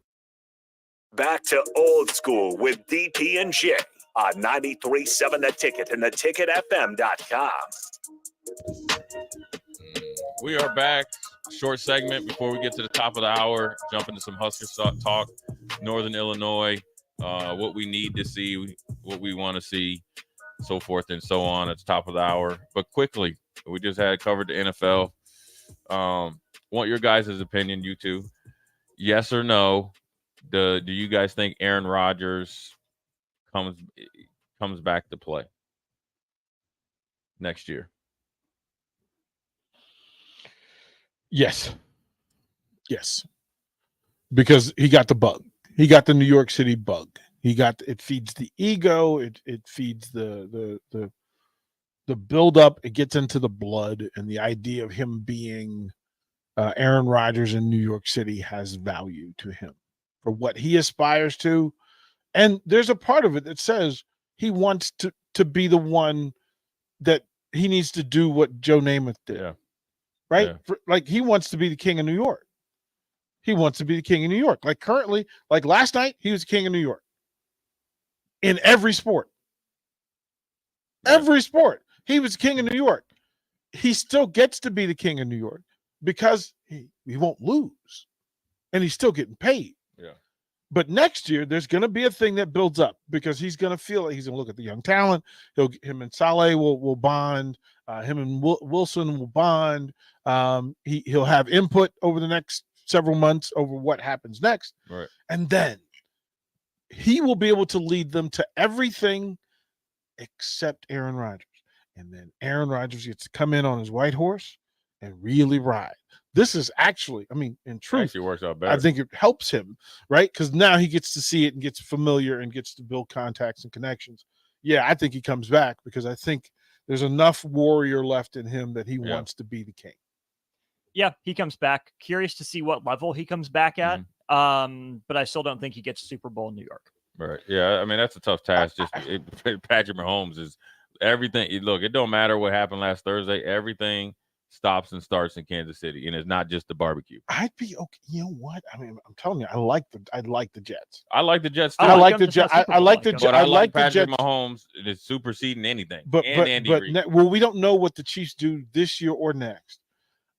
Back to Old School with DP and J on 93.7 The Ticket and theticketfm.com. We are back. Short segment before we get to the top of the hour. Jump into some Husker talk. Northern Illinois, what we need to see, what we want to see, so forth and so on at the top of the hour. But quickly, we just had covered the NFL. Want your guys' opinion, you two. Yes or no? Do you guys think Aaron Rodgers comes back to play next year? Yes. Because he got the bug. He got the New York City bug. It feeds the ego. It feeds the buildup. It gets into the blood, and the idea of him being Aaron Rodgers in New York City has value to him for what he aspires to. And there's a part of it that says he wants to be the one that he needs to do what Joe Namath did. Yeah. Right? Yeah. Like he wants to be the king of New York. He wants to be the king of New York. Like currently, like last night, he was the king of New York. In every sport. Every sport. He was king of New York. He still gets to be the king of New York because he won't lose. And he's still getting paid. Yeah. But next year, there's going to be a thing that builds up because he's going to feel like he's going to look at the young talent. Him and Saleh will bond. Him and Wilson will bond. He'll have input over the next several months over what happens next. Right. And then he will be able to lead them to everything except Aaron Rodgers. And then Aaron Rodgers gets to come in on his white horse and really ride. This is actually, I mean, in truth, Actually works out better. I think it helps him, right? Because now he gets to see it and gets familiar and gets to build contacts and connections. Yeah, I think he comes back because I think there's enough warrior left in him that he wants to be the king. Yeah, he comes back. Curious to see what level he comes back at. But I still don't think he gets Super Bowl in New York. Right. Yeah. I mean, that's a tough task. Patrick Mahomes is everything. Look, it don't matter what happened last Thursday. Everything stops and starts in Kansas City, and it's not just the barbecue. I'd be okay. You know what? I mean, I'm telling you, I like the Jets. I like the Jets too. I like the Jets. I like the Jets. But I like the Patrick Jets. Mahomes is superseding anything. But well, we don't know what the Chiefs do this year or next.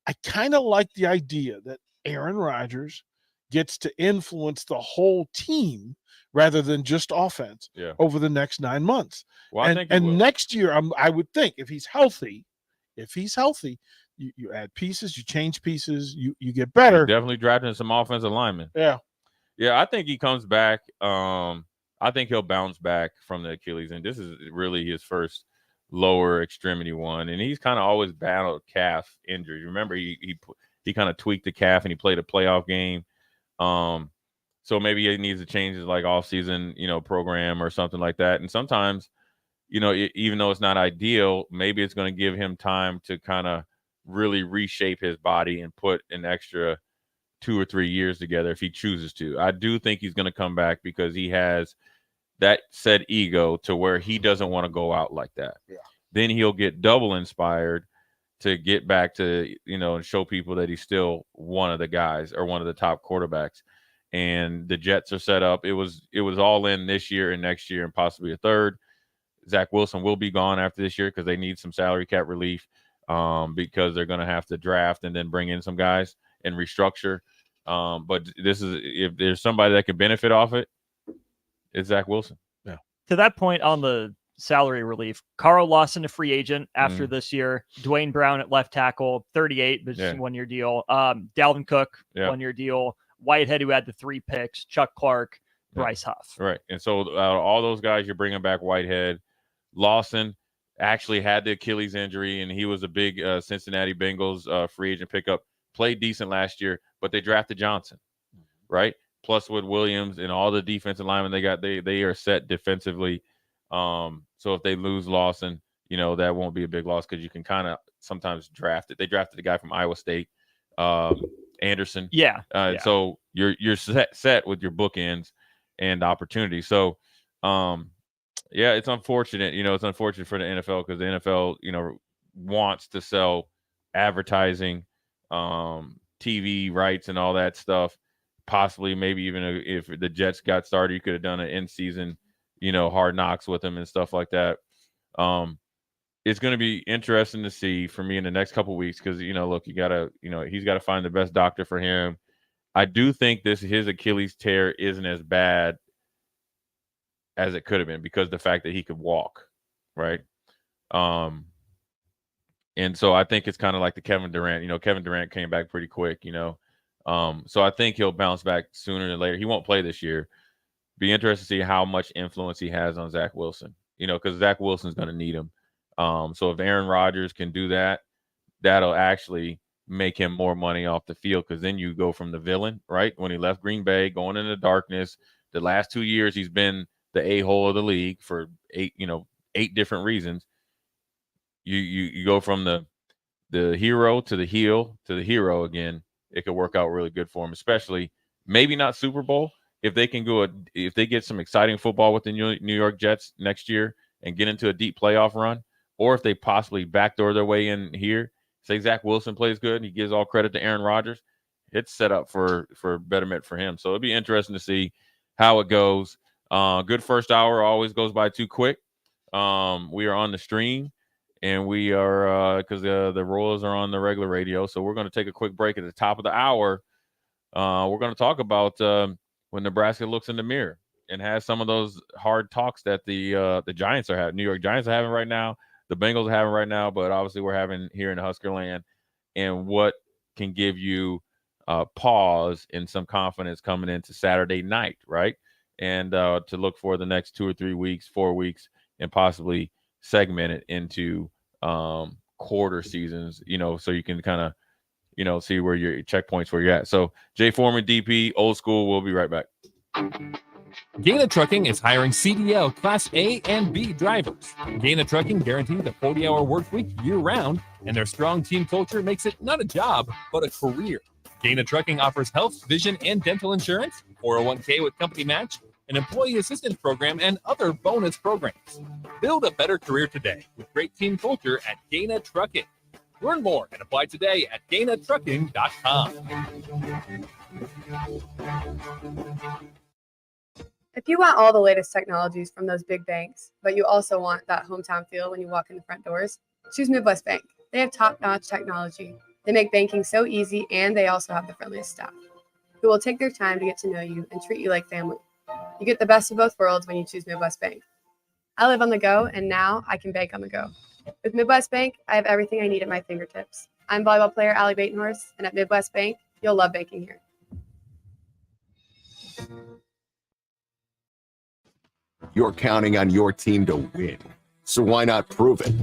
I kind of like the idea that Aaron Rodgers gets to influence the whole team rather than just offense over the next 9 months. Well, I think he will. next year, I would think if he's healthy, you add pieces, you change pieces, you get better. He's definitely drafting some offensive linemen. Yeah. Yeah, I think he comes back. I think he'll bounce back from the Achilles, and this is really his first lower extremity one. And he's kind of always battled calf injuries. Remember, he kind of tweaked the calf and he played a playoff game. So maybe he needs to change his off-season, program or something like that. And sometimes, even though it's not ideal, maybe it's going to give him time to kind of really reshape his body and put an extra 2 or 3 years together if he chooses to. I do think he's going to come back because he has that said ego to where he doesn't want to go out like that. Yeah. Then he'll get double inspired to get back to, and show people that he's still one of the guys or one of the top quarterbacks. And the Jets are set up. It was all in this year and next year and possibly a third. Zach Wilson will be gone after this year because they need some salary cap relief because they're going to have to draft and then bring in some guys and restructure. But this is, if there's somebody that can benefit off it, it's Zach Wilson. Yeah. To that point on the salary relief, Carl Lawson, a free agent after this year. Dwayne Brown at left tackle, 38, but just a 1-year deal. Dalvin Cook, 1-year deal. Whitehead, who had the 3 picks. Chuck Clark, Bryce Huff. Right. And so all those guys, you're bringing back Whitehead. Lawson actually had the Achilles injury, and he was a big Cincinnati Bengals free agent pickup. Played decent last year, but they drafted Johnson, right? Plus with Williams and all the defensive linemen they got, they are set defensively. So if they lose Lawson, that won't be a big loss because you can kind of sometimes draft it. They drafted a guy from Iowa State, Anderson. So you're set with your bookends and opportunity. So, it's unfortunate. It's unfortunate for the NFL because the NFL, wants to sell advertising, TV rights and all that stuff. Possibly, maybe even if the Jets got started, you could have done an in-season, hard knocks with them and stuff like that. It's going to be interesting to see for me in the next couple of weeks because, look, you got to, he's got to find the best doctor for him. I do think his Achilles tear isn't as bad as it could have been because the fact that he could walk, right? And so I think it's kind of like the Kevin Durant. Kevin Durant came back pretty quick, So I think he'll bounce back sooner than later. He won't play this year. Be interested to see how much influence he has on Zach Wilson, because Zach Wilson's going to need him. So if Aaron Rodgers can do that, that'll actually make him more money off the field because then you go from the villain, right? When he left Green Bay, going into darkness, the last 2 years he's been the a-hole of the league for 8 different reasons. You go from the hero to the heel to the hero again. It could work out really good for him, especially maybe not Super Bowl. If they can if they get some exciting football with the New York Jets next year and get into a deep playoff run, or if they possibly backdoor their way in here, say Zach Wilson plays good and he gives all credit to Aaron Rodgers, it's set up for betterment for him. So it'll be interesting to see how it goes. Good first hour always goes by too quick. We are on the stream. And we are, because the Royals are on the regular radio, so we're going to take a quick break at the top of the hour. We're going to talk about when Nebraska looks in the mirror and has some of those hard talks that the Giants are having. New York Giants are having right now. The Bengals are having right now, but obviously we're having here in Husker land. And what can give you pause and some confidence coming into Saturday night, right? and to look for the next 2 or 3 weeks, 4 weeks, and possibly segment it into quarter seasons, so you can kind of, see where your checkpoints where you're at. So Jay Foreman, DP, old school. We'll be right back. Gaina Trucking is hiring CDL Class A and B drivers. Gaina Trucking guarantees a 40-hour work week year-round, and their strong team culture makes it not a job, but a career. Gaina Trucking offers health, vision, and dental insurance, 401k with company match, an employee assistance program, and other bonus programs. Build a better career today with great team culture at Gaina Trucking. Learn more and apply today at GainaTrucking.com. If you want all the latest technologies from those big banks, but you also want that hometown feel when you walk in the front doors, choose Midwest Bank. They have top-notch technology. They make banking so easy, and they also have the friendliest staff who will take their time to get to know you and treat you like family. You get the best of both worlds when you choose Midwest Bank. I live on the go, and now I can bank on the go. With Midwest Bank, I have everything I need at my fingertips. I'm volleyball player Allie Batenhorst, and at Midwest Bank, you'll love banking here. You're counting on your team to win, so why not prove it?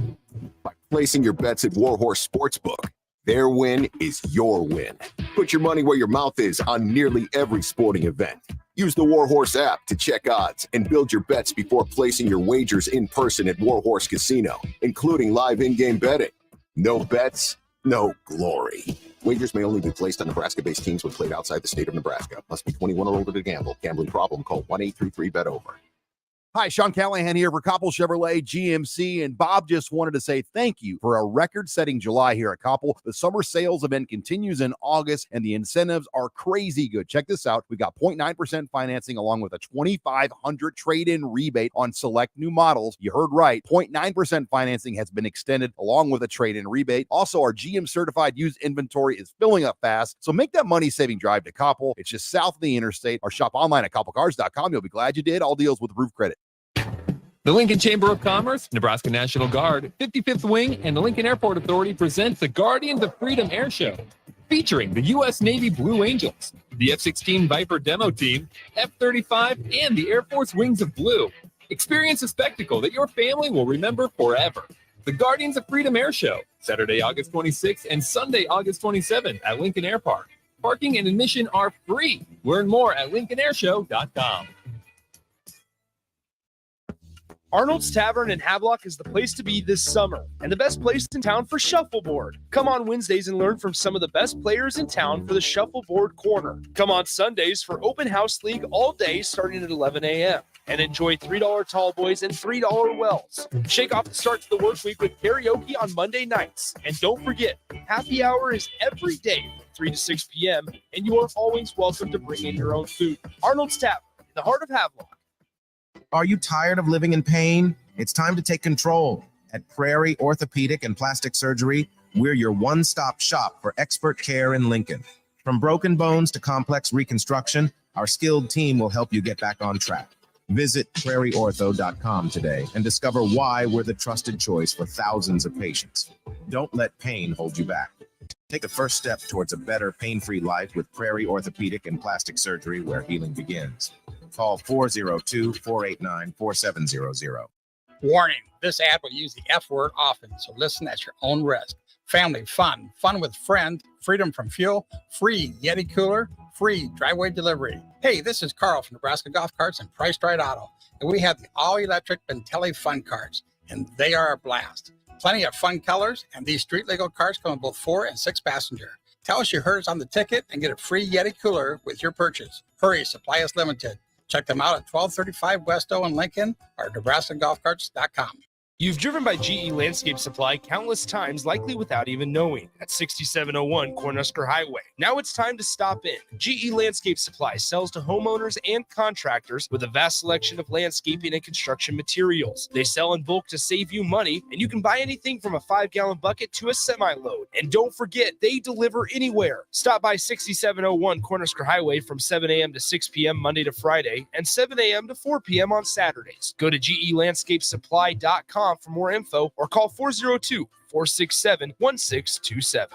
By placing your bets at Warhorse Sportsbook. Their win is your win. Put your money where your mouth is on nearly every sporting event. Use the Warhorse app to check odds and build your bets before placing your wagers in person at Warhorse Casino, including live in-game betting. No bets, no glory. Wagers may only be placed on Nebraska-based teams when played outside the state of Nebraska. Must be 21 or older to gamble. Gambling problem? Call 1-833-BET-OVER. Hi, Sean Callahan here for Koppel Chevrolet GMC, and Bob just wanted to say thank you for a record-setting July here at Koppel. The summer sales event continues in August, and the incentives are crazy good. Check this out. We got 0.9% financing along with a $2,500 trade-in rebate on select new models. You heard right. 0.9% financing has been extended along with a trade-in rebate. Also, our GM-certified used inventory is filling up fast, so make that money-saving drive to Koppel. It's just south of the interstate, or shop online at koppelcars.com. You'll be glad you did. All deals with roof credit. The Lincoln Chamber of Commerce, Nebraska National Guard, 55th Wing, and the Lincoln Airport Authority presents the Guardians of Freedom Air Show, featuring the U.S. Navy Blue Angels, the F-16 Viper demo team, F-35, and the Air Force Wings of Blue. Experience a spectacle that your family will remember forever. The Guardians of Freedom Air Show, Saturday, August 26th and Sunday, August 27th at Lincoln Air Park. Parking and admission are free. Learn more at LincolnAirshow.com. Arnold's Tavern in Havelock is the place to be this summer, and the best place in town for shuffleboard. Come on Wednesdays and learn from some of the best players in town for the Shuffleboard Corner. Come on Sundays for Open House League all day starting at 11 a.m. and enjoy $3 tall boys and $3 wells. Shake off the start to the work week with karaoke on Monday nights. And don't forget, happy hour is every day from 3 to 6 p.m., and you are always welcome to bring in your own food. Arnold's Tavern in the heart of Havelock. Are you tired of living in pain? It's time to take control. At Prairie Orthopedic and Plastic Surgery, we're your one-stop shop for expert care in Lincoln. From broken bones to complex reconstruction, our skilled team will help you get back on track. Visit prairieortho.com today and discover why we're the trusted choice for thousands of patients. Don't let pain hold you back. Take the first step towards a better pain-free life with Prairie Orthopedic and Plastic Surgery, where healing begins. Call 402-489-4700. Warning, this ad will use the F word often, so listen at your own risk. Family fun, fun with friends, freedom from fuel, free Yeti cooler, free driveway delivery. Hey, this is Carl from Nebraska Golf Carts and Priced Right Auto, and we have the all-electric Bentelli Fun Carts, and they are a blast. Plenty of fun colors, and these street-legal cars come in both 4 and 6 passenger. Tell us you heard us on the ticket and get a free Yeti cooler with your purchase. Hurry, supply is limited. Check them out at 1235 West O in Lincoln or NebraskaGolfCarts.com. You've driven by GE Landscape Supply countless times, likely without even knowing, at 6701 Cornhusker Highway. Now it's time to stop in. GE Landscape Supply sells to homeowners and contractors with a vast selection of landscaping and construction materials. They sell in bulk to save you money, and you can buy anything from a 5-gallon bucket to a semi-load. And don't forget, they deliver anywhere. Stop by 6701 Cornhusker Highway from 7 a.m. to 6 p.m. Monday to Friday and 7 a.m. to 4 p.m. on Saturdays. Go to GELandscapesupply.com for more info or call 402-467-1627.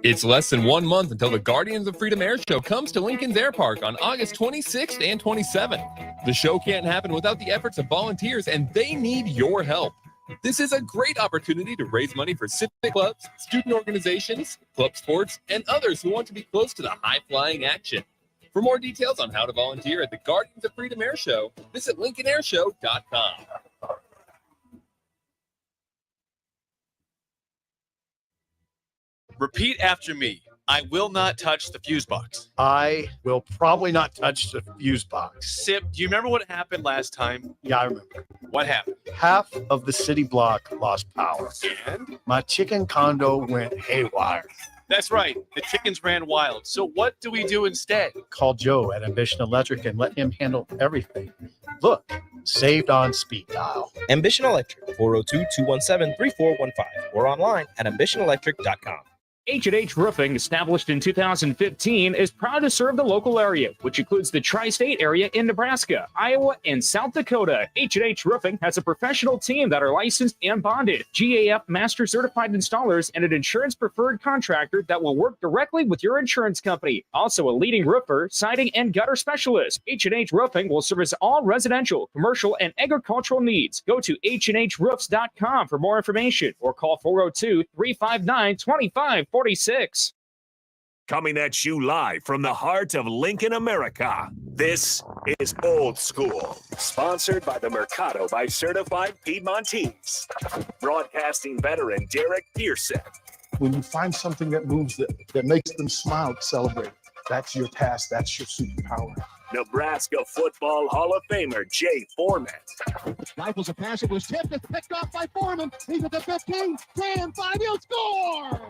It's less than 1 month until the Guardians of Freedom Air Show comes to Lincoln's Air Park on August 26th and 27th. The show can't happen without the efforts of volunteers, and they need your help. This is a great opportunity to raise money for civic clubs, student organizations, club sports, and others who want to be close to the high-flying action. For more details on how to volunteer at the Guardians of Freedom Air Show, visit LincolnAirShow.com. Repeat after me. I will not touch the fuse box. I will probably not touch the fuse box. Sip, do you remember what happened last time? Yeah, I remember. What happened? Half of the city block lost power. And? My chicken condo went haywire. That's right. The chickens ran wild. So what do we do instead? Call Joe at Ambition Electric and let him handle everything. Look, saved on speed dial. Ambition Electric, 402-217-3415 or online at ambitionelectric.com. H&H Roofing, established in 2015, is proud to serve the local area, which includes the tri-state area in Nebraska, Iowa, and South Dakota. H&H Roofing has a professional team that are licensed and bonded, GAF Master Certified Installers, and an insurance-preferred contractor that will work directly with your insurance company. Also a leading roofer, siding, and gutter specialist. H&H Roofing will service all residential, commercial, and agricultural needs. Go to HandHroofs.com for more information or call 402-359-2546. Coming at you live from the heart of Lincoln, America. This is Old School, sponsored by the Mercado by Certified Piedmontese. Broadcasting veteran Derek Pearson. When you find something that moves them, that makes them smile, celebrate. That's your task. That's your superpower. Nebraska Football Hall of Famer Jay Foreman. Rifles a pass. It was tipped. It's picked off by Foreman. He's at the 15, 10, 5. He'll score!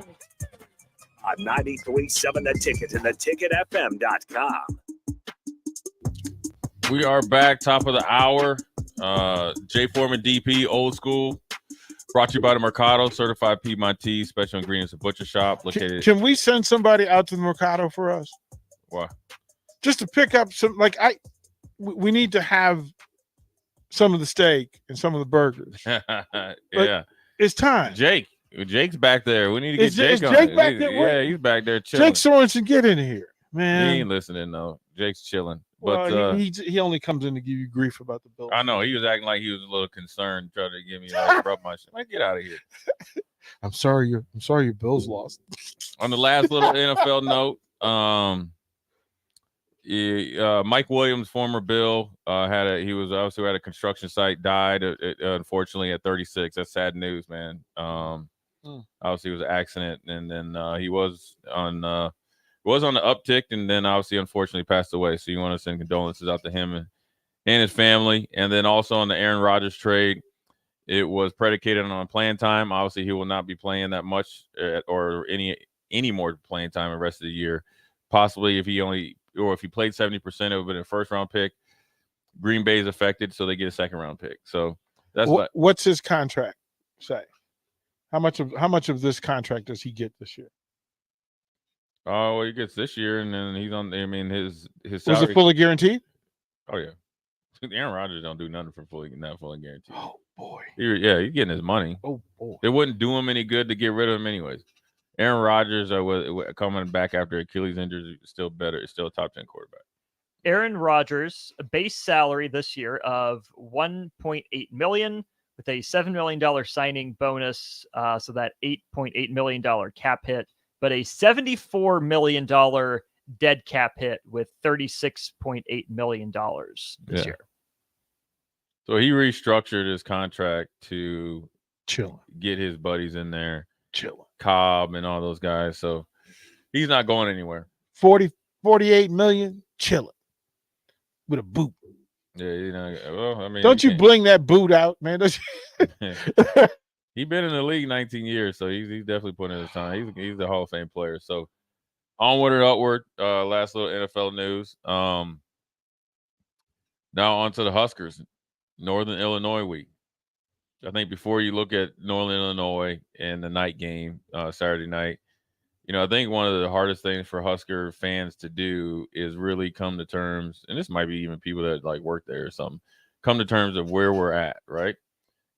On 93.7 The Ticket and theticketfm.com. We are back, top of the hour. Jay Foreman, DP, Old School. Brought to you by the Mercado, Certified Piedmontese, Special Ingredients and Butcher Shop. Located. Can we send somebody out to the Mercado for us? Why? Just to pick up some, we need to have some of the steak and some of the burgers. Yeah. It's time. Jake's back there. We need to get Jake on. Jake back there? Yeah, he's back there chilling. Jake Sorensen, get in here, man. He ain't listening, though. Jake's chilling. Well, But he only comes in to give you grief about the bill. I know. He was acting like he was a little concerned, trying to give me rub my shit. Like, get out of here. I'm sorry your Bills lost. On the last little NFL note, Mike Williams, former Bill, he was obviously at a construction site, died unfortunately at 36. That's sad news, man. Obviously it was an accident, and then he was on the uptick, and then obviously unfortunately passed away. So you want to send condolences out to him and his family. And then also on the Aaron Rodgers trade, it was predicated on playing time. Obviously he will not be playing that much or any more playing time the rest of the year. Possibly if he played 70%, it would have been a first-round pick. Green Bay is affected, so they get a second-round pick. So that's what's his contract say? How much of this contract does he get this year? Oh, well, he gets this year, and then he's on. I mean, his Was salary. it fully guaranteed? Oh yeah, Aaron Rodgers don't do nothing for fully guaranteed. Oh boy, he's getting his money. Oh boy, it wouldn't do him any good to get rid of him anyways. Aaron Rodgers coming back after Achilles injury is still better. It's still a top 10 quarterback. Aaron Rodgers, a base salary this year of $1.8 million with a $7 million signing bonus, so that $8.8 million cap hit, but a $74 million dead cap hit with $36.8 million this year. So he restructured his contract to get his buddies in there, chilling, Cobb and all those guys. So he's not going anywhere. 48 million, chilling with a boot. Yeah, well, I mean, don't you bling that boot out, man? He's been in the league 19 years, so he's definitely putting in his time. He's a Hall of Fame player. So onward and upward. Last little NFL news. Now on to the Huskers. Northern Illinois week. I think before you look at Northern Illinois and the night game Saturday night, I think one of the hardest things for Husker fans to do is really come to terms, and this might be even people that work there or something, come to terms of where we're at, right?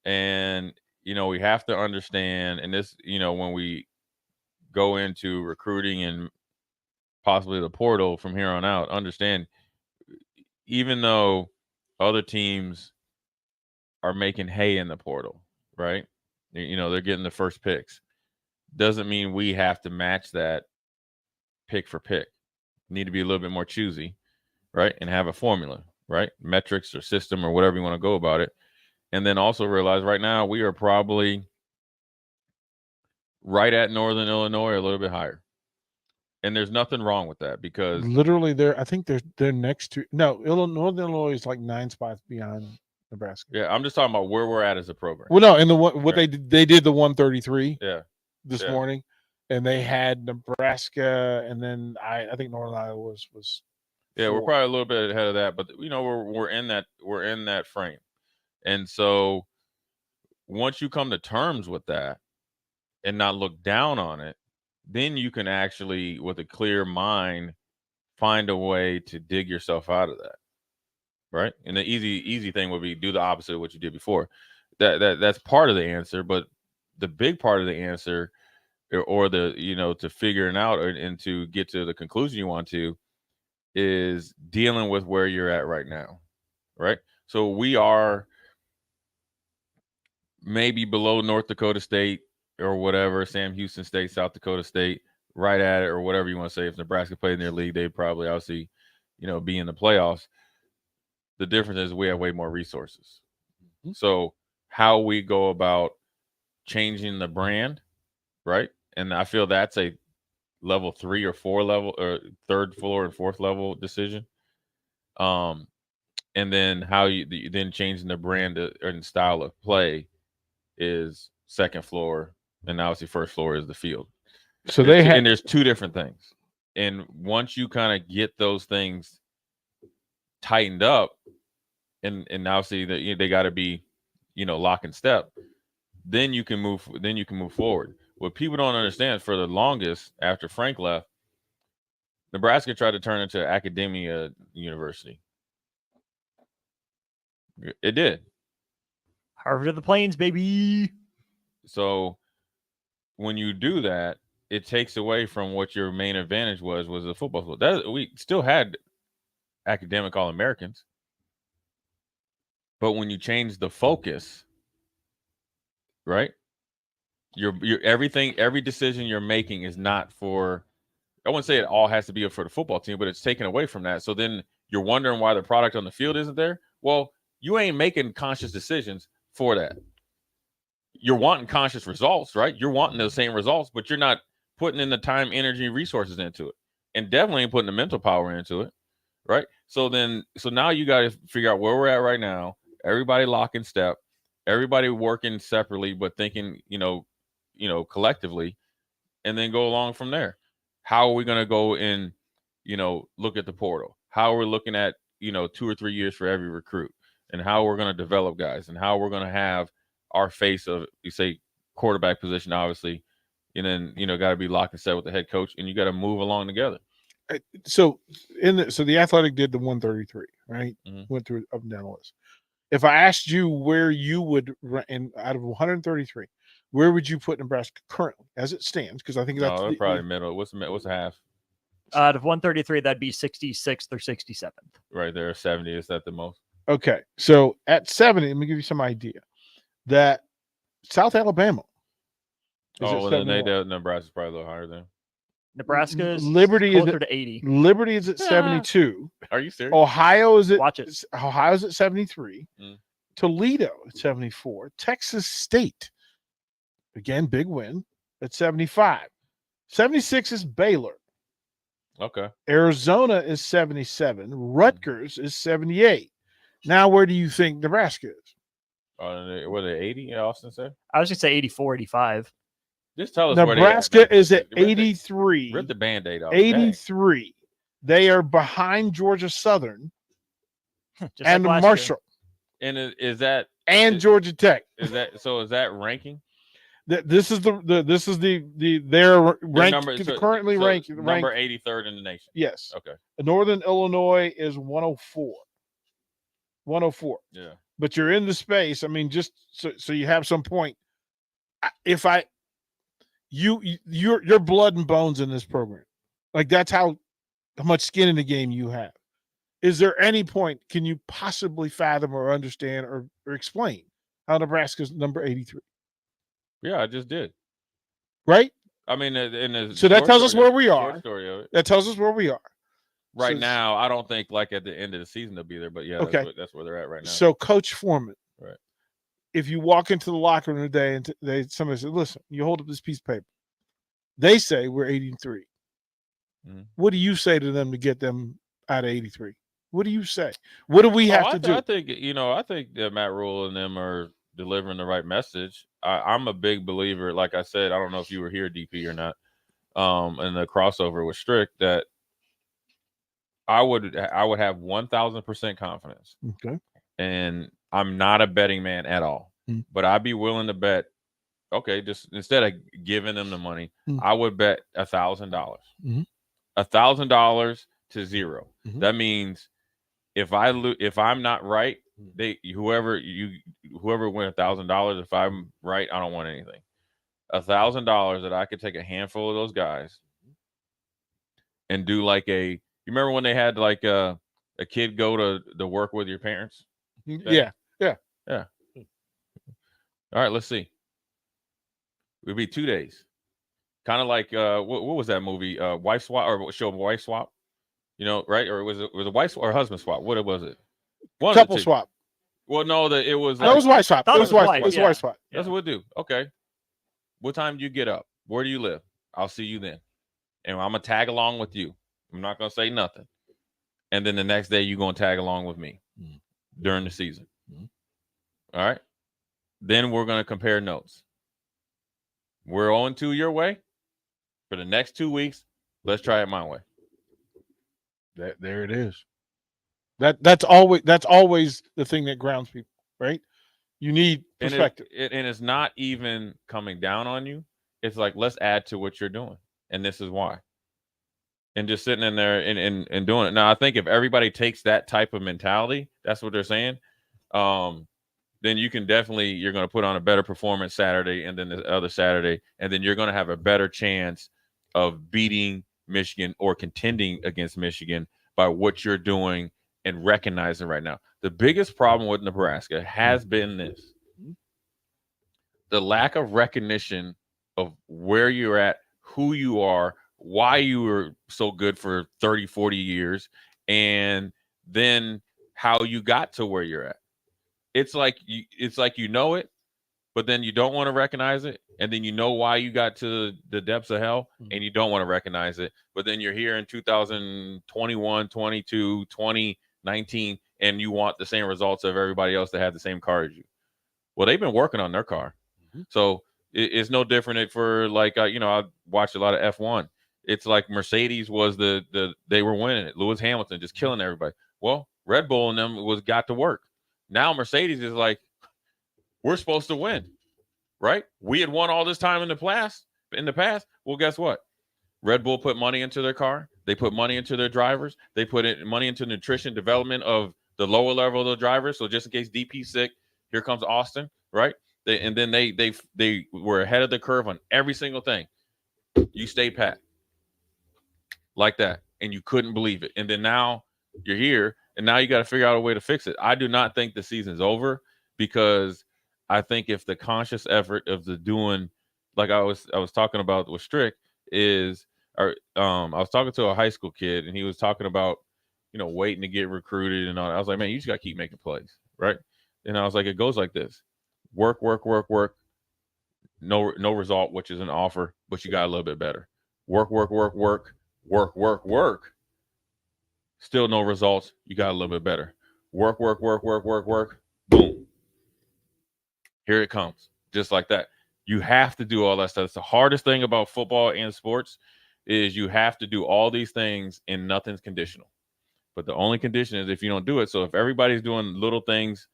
And we have to understand, and this, when we go into recruiting and possibly the portal from here on out, understand, even though other teams are making hay in the portal, right? They're getting the first picks. Doesn't mean we have to match that pick for pick. Need to be a little bit more choosy, right? And have a formula, right? Metrics or system or whatever you want to go about it. And then also realize right now we are probably right at Northern Illinois, a little bit higher. And there's nothing wrong with that because literally I think they're next to Northern Illinois is like 9 spots behind Nebraska. Yeah, I'm just talking about where we're at as a program. Well, no, and what right. they did the 133 this morning, and they had Nebraska, and then I think Northern Iowa was yeah, we're probably a little bit ahead of that, but we're in that frame. And so once you come to terms with that and not look down on it, then you can actually, with a clear mind, find a way to dig yourself out of that. Right. And the easy thing would be do the opposite of what you did before. That's part of the answer, but the big part of the answer or the, to figure it out and to get to the conclusion you want to is dealing with where you're at right now. Right. So we are maybe below North Dakota State or whatever, Sam Houston State, South Dakota State, right at it or whatever you want to say. If Nebraska played in their league, they'd probably obviously, be in the playoffs. The difference is we have way more resources. Mm-hmm. So how we go about changing the brand, right? And I feel that's a level 3 or 4 level or third floor and fourth level decision. And then how you then changing the brand and style of play is second floor, and obviously first floor is the field. So and there's two different things. And once you kind of get those things tightened up, and obviously they got to be, lock and step, then you can move forward. What people don't understand, for the longest after Frank left, Nebraska tried to turn into academia university. It did. Harvard of the Plains, baby. So when you do that, it takes away from what your main advantage was the football field. That we still had academic All-Americans. But when you change the focus, right? Your everything, every decision you're making is not for, I wouldn't say it all has to be for the football team, but it's taken away from that. So then you're wondering why the product on the field isn't there. Well, you ain't making conscious decisions for that. You're wanting conscious results, right? You're wanting those same results, but you're not putting in the time, energy, resources into it, and definitely ain't putting the mental power into it, right? So now you got to figure out where we're at right now. Everybody lock in step, everybody working separately, but thinking, collectively, and then go along from there. How are we going to go and, look at the portal? How are we looking at, 2 or 3 years for every recruit, and how we're going to develop guys, and how we're going to have our face of, you say, quarterback position, obviously, and then, got to be locked and set with the head coach, and you got to move along together. So the Athletic did the 133, right? Mm-hmm. Went through up and down the list. If I asked you where you would, and out of 133, where would you put Nebraska currently as it stands? Because I think that's probably middle. What's the half? Out of 133, that'd be 66th or 67th. Right there, 70. Is that the most? Okay, so at 70, let me give you some idea. That South Alabama. Then Nebraska's probably a little higher than. Nebraska is Liberty closer is to 80. Liberty is at 72. Are you serious? Ohio's at 73. Mm. Toledo at 74. Texas State, again, big win, at 75. 76 is Baylor. Okay. Arizona is 77. Rutgers is 78. Now, where do you think Nebraska is? Were they 80? Austin said. I was going to say 84, 85. Just tell us Nebraska is at 83. Rip the Band-Aid off. 83. They are behind Georgia Southern and like Marshall. And is that Georgia Tech? Is that ranking? This is their ranked currently ranked number 83rd in the nation. Yes. Okay. Northern Illinois is 104. 104. Yeah. But you're in the space. I mean, just so you have some point. you're blood and bones in this program. Like that's how much skin in the game you have. Is there any point can you possibly fathom or understand or explain how Nebraska's number 83? Yeah, I just did. Right? I mean, in the so that tells us where we are. Story of it. That tells us where we are. Right So, now, I don't think like at the end of the season they'll be there, but yeah, okay. that's where they're at right now. So Coach Foreman, right? If you walk into the locker room today and somebody says, "Listen, you hold up this piece of paper," they say we're 83. Mm-hmm. What do you say to them to get them out of 83? What do you say? What do we have to do? I think that Matt Rule and them are delivering the right message. I'm a big believer. Like I said, I don't know if you were here, DP, or not. In the crossover with Strick, that I would have 1,000% confidence. Okay. And I'm not a betting man at all, but I'd be willing to bet. Okay, just instead of giving them the money, I would bet $1,000. $1,000 to zero. That means if I'm not right, whoever win $1,000. If I'm right, I don't want anything. $1,000 that I could take a handful of those guys and do like you remember when they had like a kid go to work with your parents? Yeah. All right, let's see. It would be 2 days. Kind of like what was that movie? Wife Swap, or show Wife Swap? You know, right? Or was it a wife or husband swap? What was it? Couple swap. Well, no, it was. That was wife swap. It was wife swap. That's what we do. Okay. What time do you get up? Where do you live? I'll see you then. And I'm gonna tag along with you. I'm not gonna say nothing. And then the next day you're gonna tag along with me during the season. All right. Then we're gonna compare notes. We're 0-2 your way. For the next 2 weeks, let's try it my way. There it is. That's always the thing that grounds people, right? You need perspective. And it's not even coming down on you. It's like, let's add to what you're doing. And this is why. And just sitting in there and doing it. Now, I think if everybody takes that type of mentality, that's what they're saying, then you can you're going to put on a better performance Saturday and then the other Saturday, and then you're going to have a better chance of beating Michigan or contending against Michigan by what you're doing and recognizing right now. The biggest problem with Nebraska has been this: the lack of recognition of where you're at, who you are, why you were so good for 30, 40 years, and then how you got to where you're at. It's like you know it, but then you don't want to recognize it, and then you know why you got to the depths of hell, and you don't want to recognize it, but then you're here in 2021, 22, 2019, and you want the same results of everybody else that had the same car as you. Well, they've been working on their car. So it's no different for like, I watched a lot of F1. It's like Mercedes was they were winning it. Lewis Hamilton just killing everybody. Well, Red Bull and them got to work. Now Mercedes is like, we're supposed to win, right? We had won all this time in the past. Well, guess what? Red Bull put money into their car. They put money into their drivers. They put money into nutrition development of the lower level of the drivers. So just in case DP's sick, here comes Austin, right? They were ahead of the curve on every single thing. You stayed pat like that, and you couldn't believe it. And then now you're here, and now you got to figure out a way to fix it. I do not think the season's over, because I think if the conscious effort of the doing, like I was talking about with Strick, is, I was talking to a high school kid, and he was talking about, waiting to get recruited and all that. I was like, man, you just got to keep making plays, right? And I was like, it goes like this: work, work, work, work. No result, which is an offer, but you got a little bit better. Work, work, work, work, work, work, work. Still no results. You got a little bit better. Work, work, work, work, work, work. Boom. Here it comes. Just like that. You have to do all that stuff. It's the hardest thing about football and sports is you have to do all these things and nothing's conditional. But the only condition is if you don't do it. So if everybody's doing little things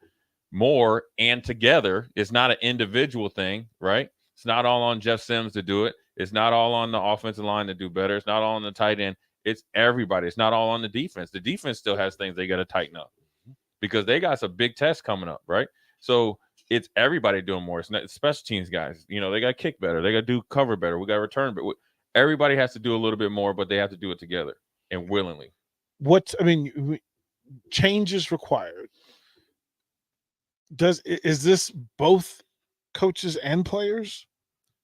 more and together, it's not an individual thing, right? It's not all on Jeff Sims to do it. It's not all on the offensive line to do better. It's not all on the tight end. It's everybody. It's not all on the defense. The defense still has things they got to tighten up because they got some big tests coming up, right? So it's everybody doing more. It's not special teams guys. You know, they got to kick better. They got to do cover better. We got to return, but everybody has to do a little bit more, but they have to do it together and willingly. Change is required. Is this both coaches and players?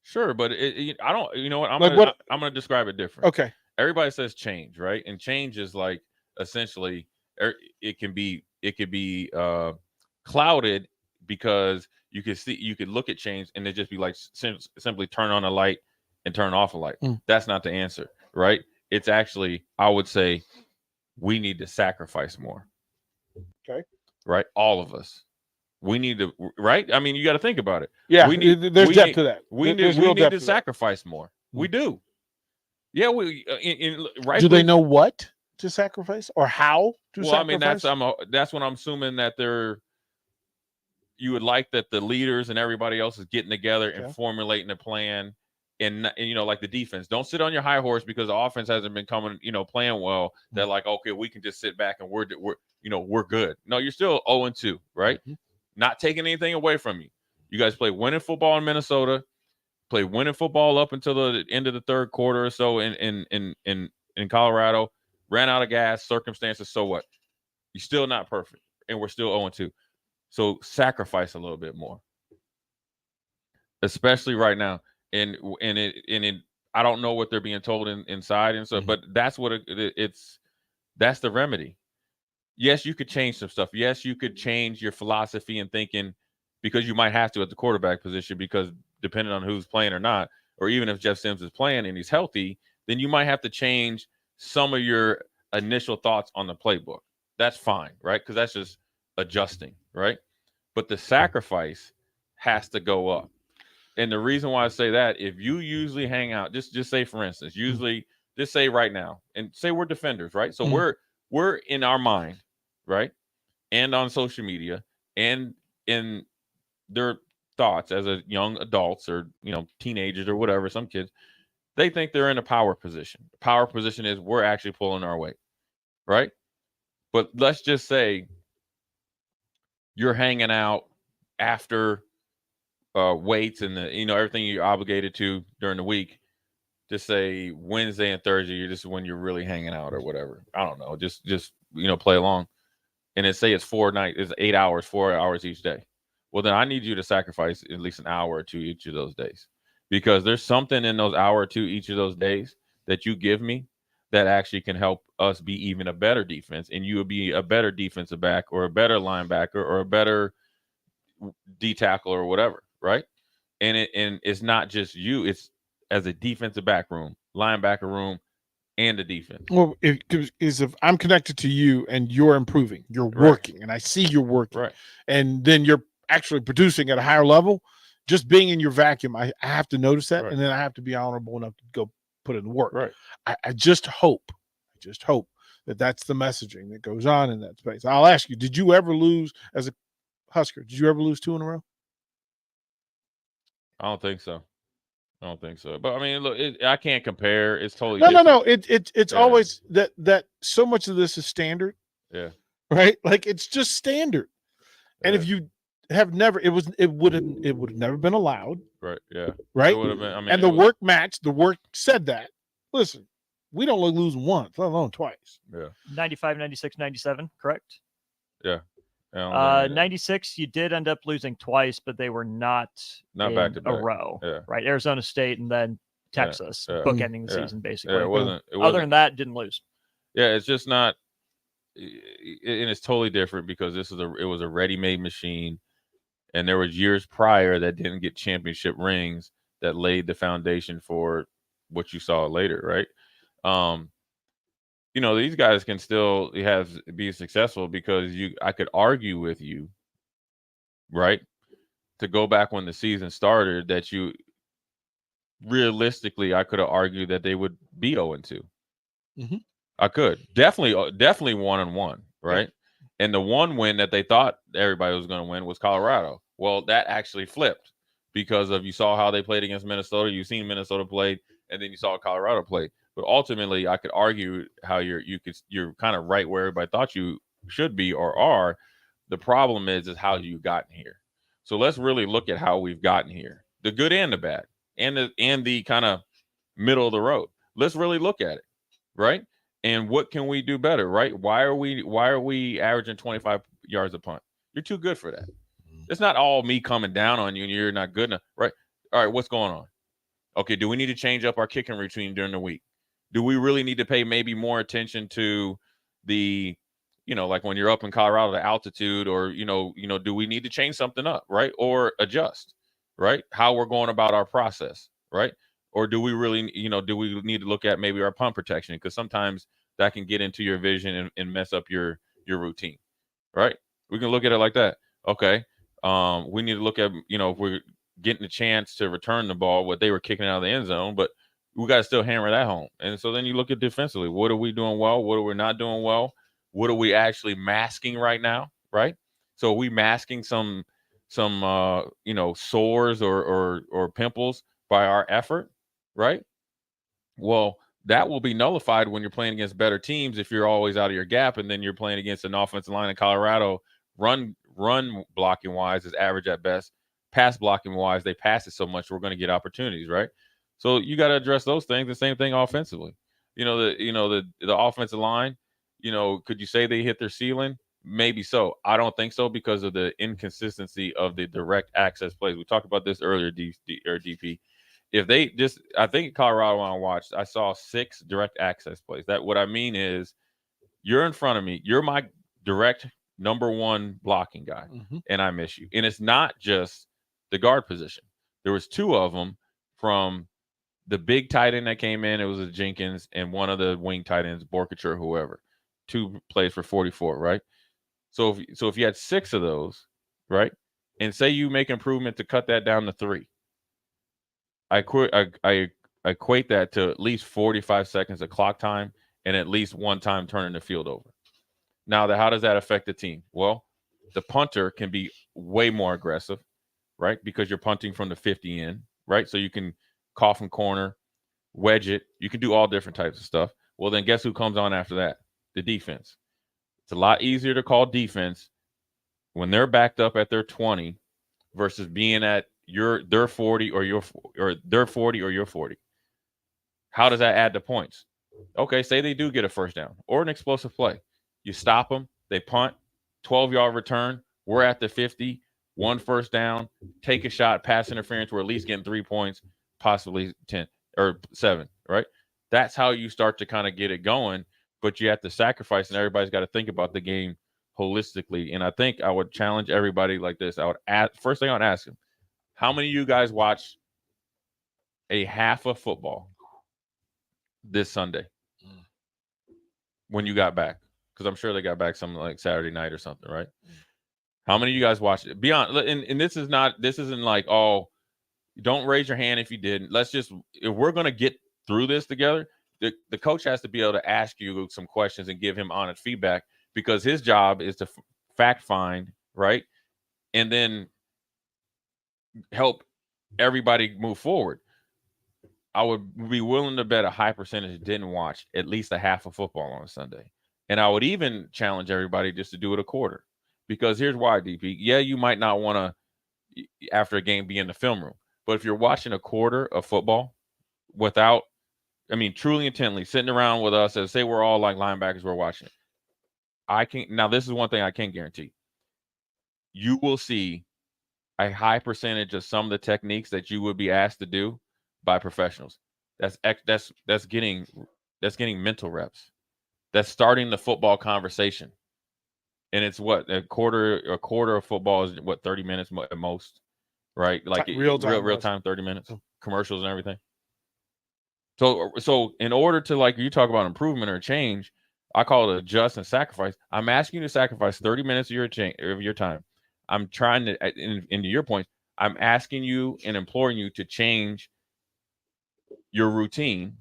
Sure, but I don't. You know what? I'm gonna describe it different. Okay. Everybody says change, right? And change is like essentially it could be clouded because you could look at change and it just be like simply turn on a light and turn off a light. That's not the answer, right? It's actually, I would say, we need to sacrifice more. Okay. Right, all of us. We need to, right? I mean, you got to think about it. Yeah, there's depth to that. We need to sacrifice more. We do. Yeah, right. Do they know what to sacrifice or how to sacrifice? Well, I mean, that's what I'm assuming that you would like that the leaders and everybody else is getting together and formulating a plan. And you know, like the defense, don't sit on your high horse because the offense hasn't been coming, playing well. They're like, okay, we can just sit back and we're good. No, you're still 0-2, right? Not taking anything away from you. You guys play winning football in Minnesota, play winning football up until the end of the third quarter or so in Colorado, ran out of gas, circumstances, so what? You're still not perfect, and we're still 0-2. So sacrifice a little bit more, especially right now. And I don't know what they're being told inside and so, but that's what that's the remedy. Yes, you could change some stuff. Yes, you could change your philosophy and thinking because you might have to at the quarterback position because depending on who's playing or not, or even if Jeff Sims is playing and he's healthy, then you might have to change some of your initial thoughts on the playbook. That's fine, right? Because that's just adjusting, right? But the sacrifice has to go up. And the reason why I say that, if you usually hang out, just say for instance, just say right now, and say we're defenders, right? So we're in our mind, right? And on social media and in their thoughts as a young adults or teenagers or whatever, some kids, they think they're in a power position. The power position is we're actually pulling our weight, right? But let's just say you're hanging out after weights and everything you're obligated to during the week. Just say Wednesday and Thursday, you're just when you're really hanging out or whatever. I don't know. Just play along. And say it's 8 hours, 4 hours each day. Well, then I need you to sacrifice at least an hour or two each of those days, because there's something in those hour or two each of those days that you give me that actually can help us be even a better defense, and you will be a better defensive back or a better linebacker or a better D tackle or whatever, right? And it's not just you; it's as a defensive back room, linebacker room, and the defense. Well, if I'm connected to you and you're improving, you're working, and I see you're working, right, and then you're actually producing at a higher level. Just being in your vacuum, I have to notice that, and then I have to be honorable enough to go put in the work. Right. I just hope that that's the messaging that goes on in that space. I'll ask you: did you ever lose as a Husker? Did you ever lose 2 in a row? I don't think so. But I mean, look, I can't compare. It's totally no. It's always that so much of this is standard. Yeah. Right. Like it's just standard. And if you have never, it would have never been allowed. Right. Yeah. Right. It would have been. I mean, and the work matched. The work said that. Listen, we don't lose once, let alone twice. Yeah. 95, 96, 97, correct? Yeah. 96, you did end up losing twice, but they were not back to a back. row. Yeah. Right. Arizona State and then Texas, bookending the season, basically. Yeah, it wasn't. Other than that, didn't lose. Yeah, it's just not. And it's totally different because it was a ready-made machine, and there was years prior that didn't get championship rings that laid the foundation for what you saw later, right? These guys can still be successful because I could argue with you, right? To go back when the season started, that you realistically, I could have argued that they would be 0-2. Mm-hmm. I could definitely 1-1, right? Yeah. And the one win that they thought everybody was going to win was Colorado. Well, that actually flipped because you saw how they played against Minnesota. You've seen Minnesota play, and then you saw Colorado play. But ultimately, I could argue how you're kind of right where everybody thought you should be or are. The problem is how you gotten here. So let's really look at how we've gotten here, the good and the bad, and the kind of middle of the road. Let's really look at it, right? And what can we do better, right? Why are we averaging 25 yards a punt? You're too good for that. It's not all me coming down on you and you're not good enough, right? All right, what's going on? Okay, do we need to change up our kicking routine during the week? Do we really need to pay maybe more attention to the, like when you're up in Colorado, the altitude, or do we need to change something up, right? Or adjust, right? How we're going about our process, right? Or do we really, do we need to look at maybe our punt protection? Because sometimes that can get into your vision and mess up your routine, right? We can look at it like that. Okay. We need to look at, if we're getting a chance to return the ball, what they were kicking out of the end zone, but we got to still hammer that home. And so then you look at defensively, what are we doing well? What are we not doing well? What are we actually masking right now? Right. So are we masking some sores or pimples by our effort? Right. Well, that will be nullified when you're playing against better teams. If you're always out of your gap, and then you're playing against an offensive line in Colorado, run blocking wise is average at best. Pass blocking wise, they pass it so much, we're going to get opportunities, right? So you got to address those things. The same thing offensively. The offensive line, could you say they hit their ceiling? Maybe so. I don't think so because of the inconsistency of the direct access plays. We talked about this earlier, DP. If they just, I think Colorado, when I watched, I saw 6 direct access plays. That what I mean is, you're in front of me. You're my direct number one blocking guy, and I miss you. And it's not just the guard position. There was 2 of them from the big tight end that came in. It was a Jenkins, and one of the wing tight ends, Borkacher or whoever. 2 plays for 44, right? So if you had 6 of those, right, and say you make improvement to cut that down to 3, I equate that to at least 45 seconds of clock time and at least one time turning the field over. Now, how does that affect the team? Well, the punter can be way more aggressive, right? Because you're punting from the 50 in, right? So you can coffin corner, wedge it. You can do all different types of stuff. Well, then guess who comes on after that? The defense. It's a lot easier to call defense when they're backed up at their 20 versus being at their 40 or their 40 or your 40. How does that add to points? Okay, say they do get a first down or an explosive play. You stop them, they punt, 12-yard return, we're at the 50, 1 first down, take a shot, pass interference, we're at least getting 3 points, possibly 10 or 7, right? That's how you start to kind of get it going, but you have to sacrifice, and everybody's got to think about the game holistically. And I think I would challenge everybody like this. I would first thing I would ask them, how many of you guys watched a half of football this Sunday when you got back? Because I'm sure they got back something like Saturday night or something, right? How many of you guys watched it? Beyond, and this isn't like, oh, don't raise your hand if you didn't. If we're going to get through this together, the coach has to be able to ask you some questions and give him honest feedback, because his job is to fact find, right? And then help everybody move forward. I would be willing to bet a high percentage didn't watch at least a half of football on a Sunday. And I would even challenge everybody just to do it a quarter, because here's why, DP. Yeah, you might not want to, after a game, be in the film room. But if you're watching a quarter of football truly intently, sitting around with us, as say we're all like linebackers, we're watching it. Now this is one thing I can guarantee. You will see a high percentage of some of the techniques that you would be asked to do by professionals. That's getting mental reps. That's starting the football conversation. And it's what, a quarter of football is what, 30 minutes at most, right? Like real time 30 minutes, commercials and everything. So in order to, like, you talk about improvement or change, I call it adjust and sacrifice. I'm asking you to sacrifice 30 minutes of your time. I'm trying to, into your point, I'm asking you and imploring you to change your routine,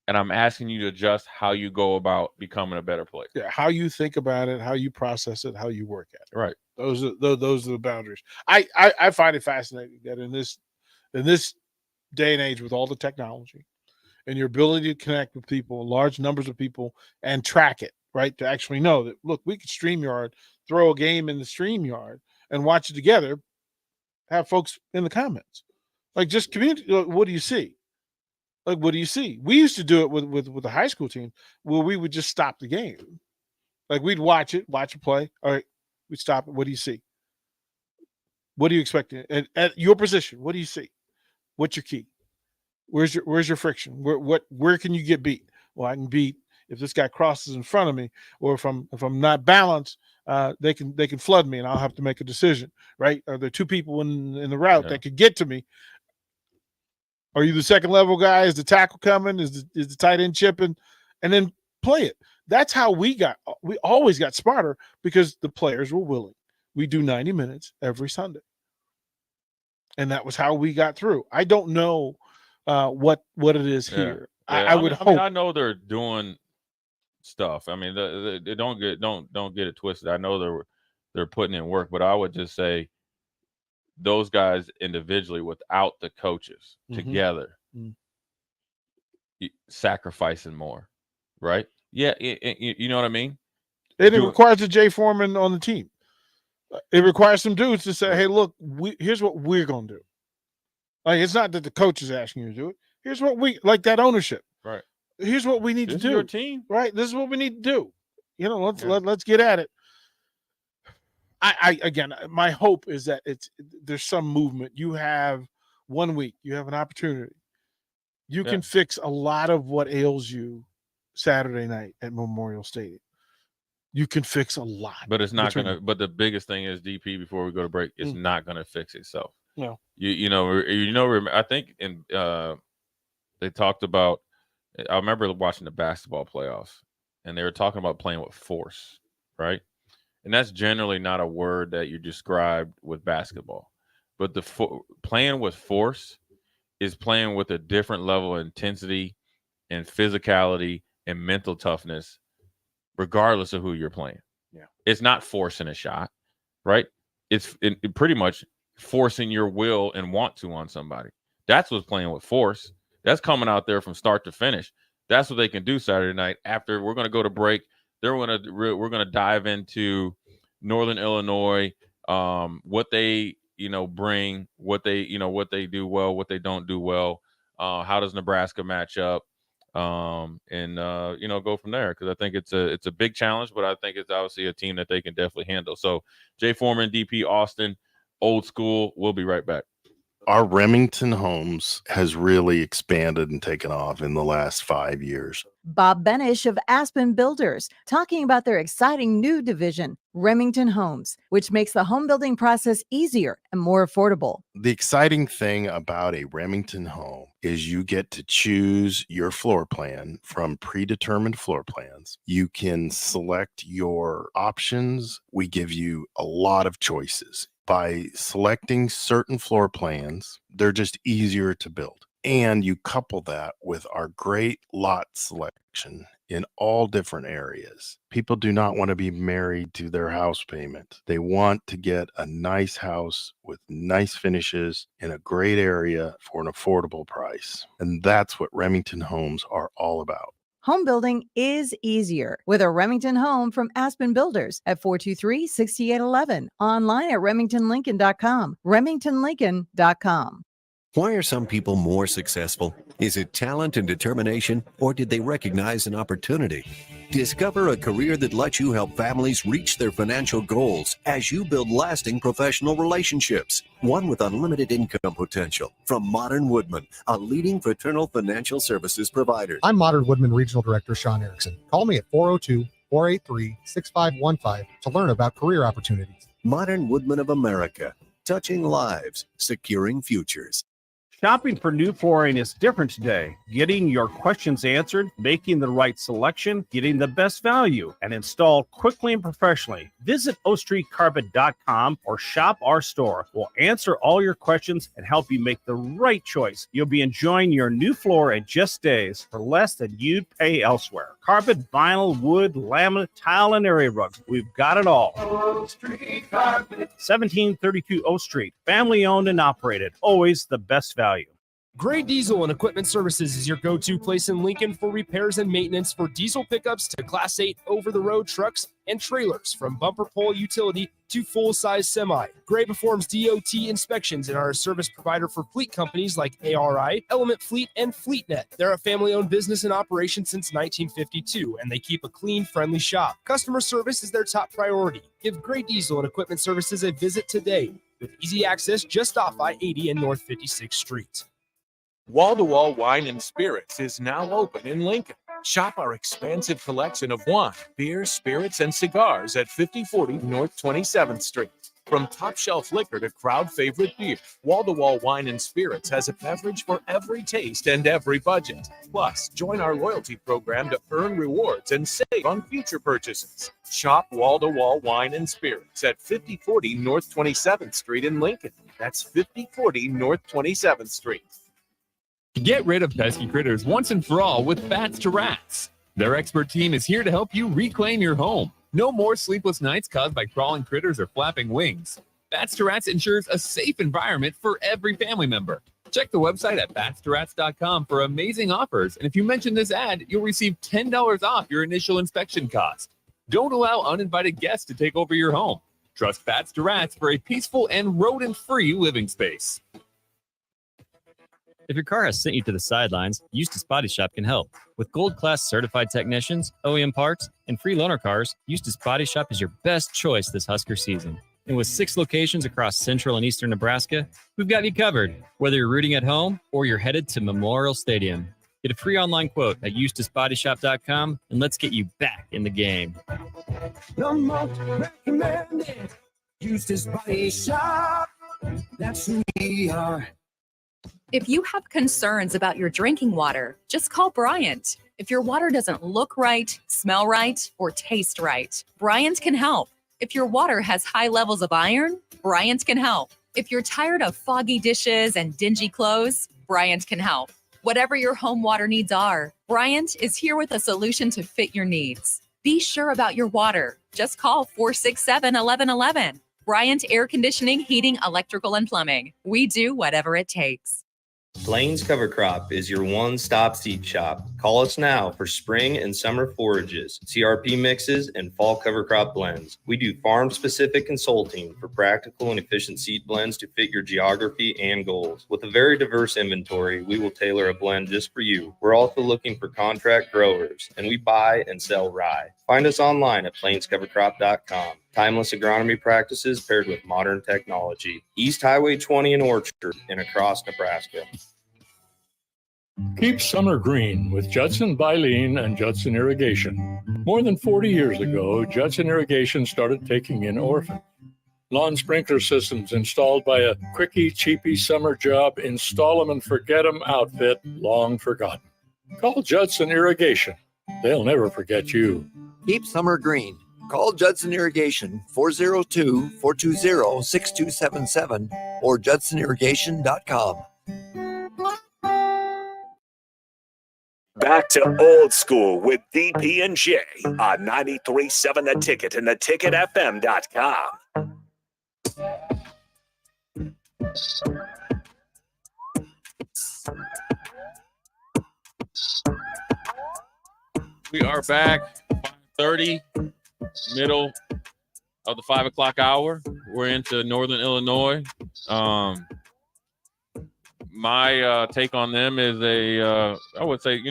and I'm asking you to adjust how you go about becoming a better player. Yeah, how you think about it, how you process it, how you work at it. Right. Those are the boundaries. I find it fascinating that in this day and age, with all the technology and your ability to connect with people, large numbers of people, and track it, right? To actually know that, look, we could StreamYard, throw a game in the StreamYard and watch it together. have folks in the comments. Like, just communicate. What do you see? Like, what do you see? We used to do it with the high school team where we would just stop the game. Like, we'd watch it play. All right, we stop it. What do you see? What do you expect? At your position, what do you see? What's your key? Where's your friction? Where can you get beat? Well, I can beat if this guy crosses in front of me, or if I'm not balanced, they can flood me, and I'll have to make a decision. Right? Are there two people in the route that could get to me? Are you the second level guy? Is the tackle coming? Is the tight end chipping? And then play it. That's how we always got smarter, because the players were willing. We do 90 minutes every Sunday. And that was how we got through. I don't know what it is here. Yeah. I would hope. I mean, I know they're doing stuff. I mean, they don't get it twisted. I know they're putting in work, but I would just say those guys individually, without the coaches together, sacrificing more, right? Yeah, you know what I mean? It requires a Jay Foreman on the team. It requires some dudes to say, hey, look, here's what we're going to do. Like, it's not that the coach is asking you to do it. Here's what like that ownership. Right. Here's what we need to do. Your team. Right. This is what we need to do. You know, let's get at it. Again, my hope is that there's some movement. You have 1 week. You have an opportunity. You can fix a lot of what ails you Saturday night at Memorial Stadium. You can fix a lot. But it's not going to – but the biggest thing is, DP, before we go to break, it's not going to fix itself. No. I think they talked about – I remember watching the basketball playoffs, and they were talking about playing with force, right? And that's generally not a word that you describe with basketball. But playing with force is playing with a different level of intensity and physicality and mental toughness, regardless of who you're playing. Yeah. It's not forcing a shot, right? It's pretty much forcing your will and want to on somebody. That's what's playing with force. That's coming out there from start to finish. That's what they can do Saturday night. After we're going to go to break, we're going to dive into Northern Illinois, what they bring, what they do well, what they don't do well. How does Nebraska match up? And go from there, because I think it's a big challenge, but I think it's obviously a team that they can definitely handle. So Jay Foreman, DP Austin, Old School. We'll be right back. Our Remington Homes has really expanded and taken off in the last 5 years. Bob Benish of Aspen Builders, talking about their exciting new division, Remington Homes, which makes the home building process easier and more affordable. The exciting thing about a Remington home is you get to choose your floor plan from predetermined floor plans. You can select your options. We give you a lot of choices. By selecting certain floor plans, they're just easier to build. And you couple that with our great lot selection in all different areas. People do not want to be married to their house payment. They want to get a nice house with nice finishes in a great area for an affordable price. And that's what Remington Homes are all about. Home building is easier with a Remington home from Aspen Builders at 423-6811. Online at remingtonlincoln.com. remingtonlincoln.com. Why are some people more successful? Is it talent and determination, or did they recognize an opportunity? Discover a career that lets you help families reach their financial goals as you build lasting professional relationships. One with unlimited income potential. From Modern Woodman, a leading fraternal financial services provider. I'm Modern Woodman Regional Director Sean Erickson. Call me at 402-483-6515 to learn about career opportunities. Modern Woodman of America. Touching lives, securing futures. Shopping for new flooring is different today. Getting your questions answered, making the right selection, getting the best value, and installed quickly and professionally. Visit ostreetcarpet.com or shop our store. We'll answer all your questions and help you make the right choice. You'll be enjoying your new floor in just days for less than you'd pay elsewhere. Carpet, vinyl, wood, laminate, tile, and area rugs. We've got it all. O Street Carpet. 1732 O Street. Family owned and operated. Always the best value. Gray Diesel and Equipment Services is your go-to place in Lincoln for repairs and maintenance for diesel pickups to Class 8 over-the-road trucks and trailers, from bumper pole utility to full-size semi. Gray performs DOT inspections and are a service provider for fleet companies like ARI, Element Fleet, and FleetNet. They're a family-owned business in operation since 1952, and they keep a clean, friendly shop. Customer service is their top priority. Give Gray Diesel and Equipment Services a visit today with easy access just off I-80 and North 56th Street. Wall-to-Wall Wine and Spirits is now open in Lincoln. Shop our expansive collection of wine, beer, spirits, and cigars at 5040 North 27th Street. From top-shelf liquor to crowd-favorite beer, Wall-to-Wall Wine and Spirits has a beverage for every taste and every budget. Plus, join our loyalty program to earn rewards and save on future purchases. Shop Wall-to-Wall Wine and Spirits at 5040 North 27th Street in Lincoln. That's 5040 North 27th Street. Get rid of pesky critters once and for all with Bats to Rats. Their expert team is here to help you reclaim your home. No more sleepless nights caused by crawling critters or flapping wings. Bats to Rats ensures a safe environment for every family member. Check the website at batstorats.com for amazing offers, and if you mention this ad, you'll receive $10 off your initial inspection cost. Don't allow uninvited guests to take over your home. Trust Bats to Rats for a peaceful and rodent-free living space. If your car has sent you to the sidelines, Eustace Body Shop can help. With gold-class certified technicians, OEM parts, and free loaner cars, Eustace Body Shop is your best choice this Husker season. And with 6 locations across central and eastern Nebraska, we've got you covered, whether you're rooting at home or you're headed to Memorial Stadium. Get a free online quote at EustaceBodyShop.com, and let's get you back in the game. The most recommended Eustace Body Shop. That's who we are. If you have concerns about your drinking water, just call Bryant. If your water doesn't look right, smell right, or taste right, Bryant can help. If your water has high levels of iron, Bryant can help. If you're tired of foggy dishes and dingy clothes, Bryant can help. Whatever your home water needs are, Bryant is here with a solution to fit your needs. Be sure about your water. Just call 467-1111. Bryant Air Conditioning, Heating, Electrical, and Plumbing. We do whatever it takes. Plains Cover Crop is your one-stop seed shop. Call us now for spring and summer forages, CRP mixes, and fall cover crop blends. We do farm-specific consulting for practical and efficient seed blends to fit your geography and goals. With a very diverse inventory, we will tailor a blend just for you. We're also looking for contract growers, and we buy and sell rye. Find us online at plainscovercrop.com. Timeless agronomy practices paired with modern technology. East Highway 20 in Orchard and across Nebraska. Keep summer green with Judson Bylene and Judson Irrigation. More than 40 years ago, Judson Irrigation started taking in orphans. Lawn sprinkler systems installed by a quickie, cheapy summer job, install them and forget them outfit, long forgotten. Call Judson Irrigation. They'll never forget you. Keep summer green. Call Judson Irrigation 402-420-6277 or judsonirrigation.com. Back to old school with DP and J on 93.7 The Ticket and theticketfm.com. We are back, 5:30, middle of the 5 o'clock hour. We're into Northern Illinois. My take on them is I would say,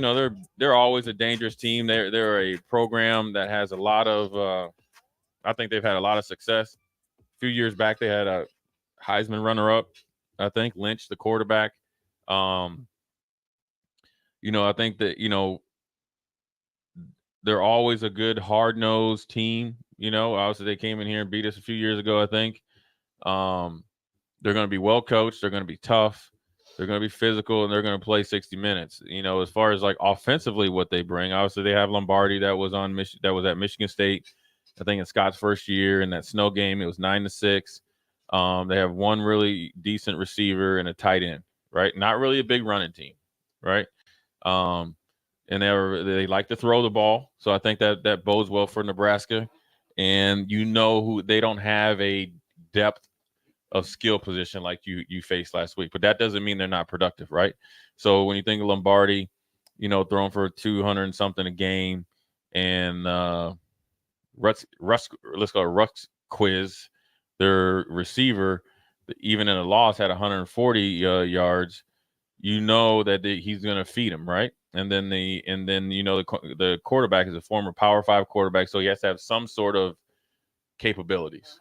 they're always a dangerous team. They're a program that has a lot of, I think they've had a lot of success. A few years back, they had a Heisman runner-up, I think, Lynch, the quarterback. I think that, they're always a good, hard-nosed team. Obviously they came in here and beat us a few years ago, I think. They're going to be well-coached. They're going to be tough. They're going to be physical, and they're going to play 60 minutes. As far as like offensively what they bring, obviously they have Lombardi that was at Michigan State, I think in Scott's first year. In that snow game, it was 9-6. They have one really decent receiver and a tight end, right? Not really a big running team, right? And they like to throw the ball, so I think that bodes well for Nebraska. And who they don't have a depth of skill position like you faced last week, but that doesn't mean they're not productive, right? So when you think of Lombardi, throwing for 200 and something a game, and let's go Russ Quiz their receiver, even in a loss, had 140 yards, you know that he's going to feed him, right? And then the quarterback is a former Power 5 quarterback, so he has to have some sort of capabilities,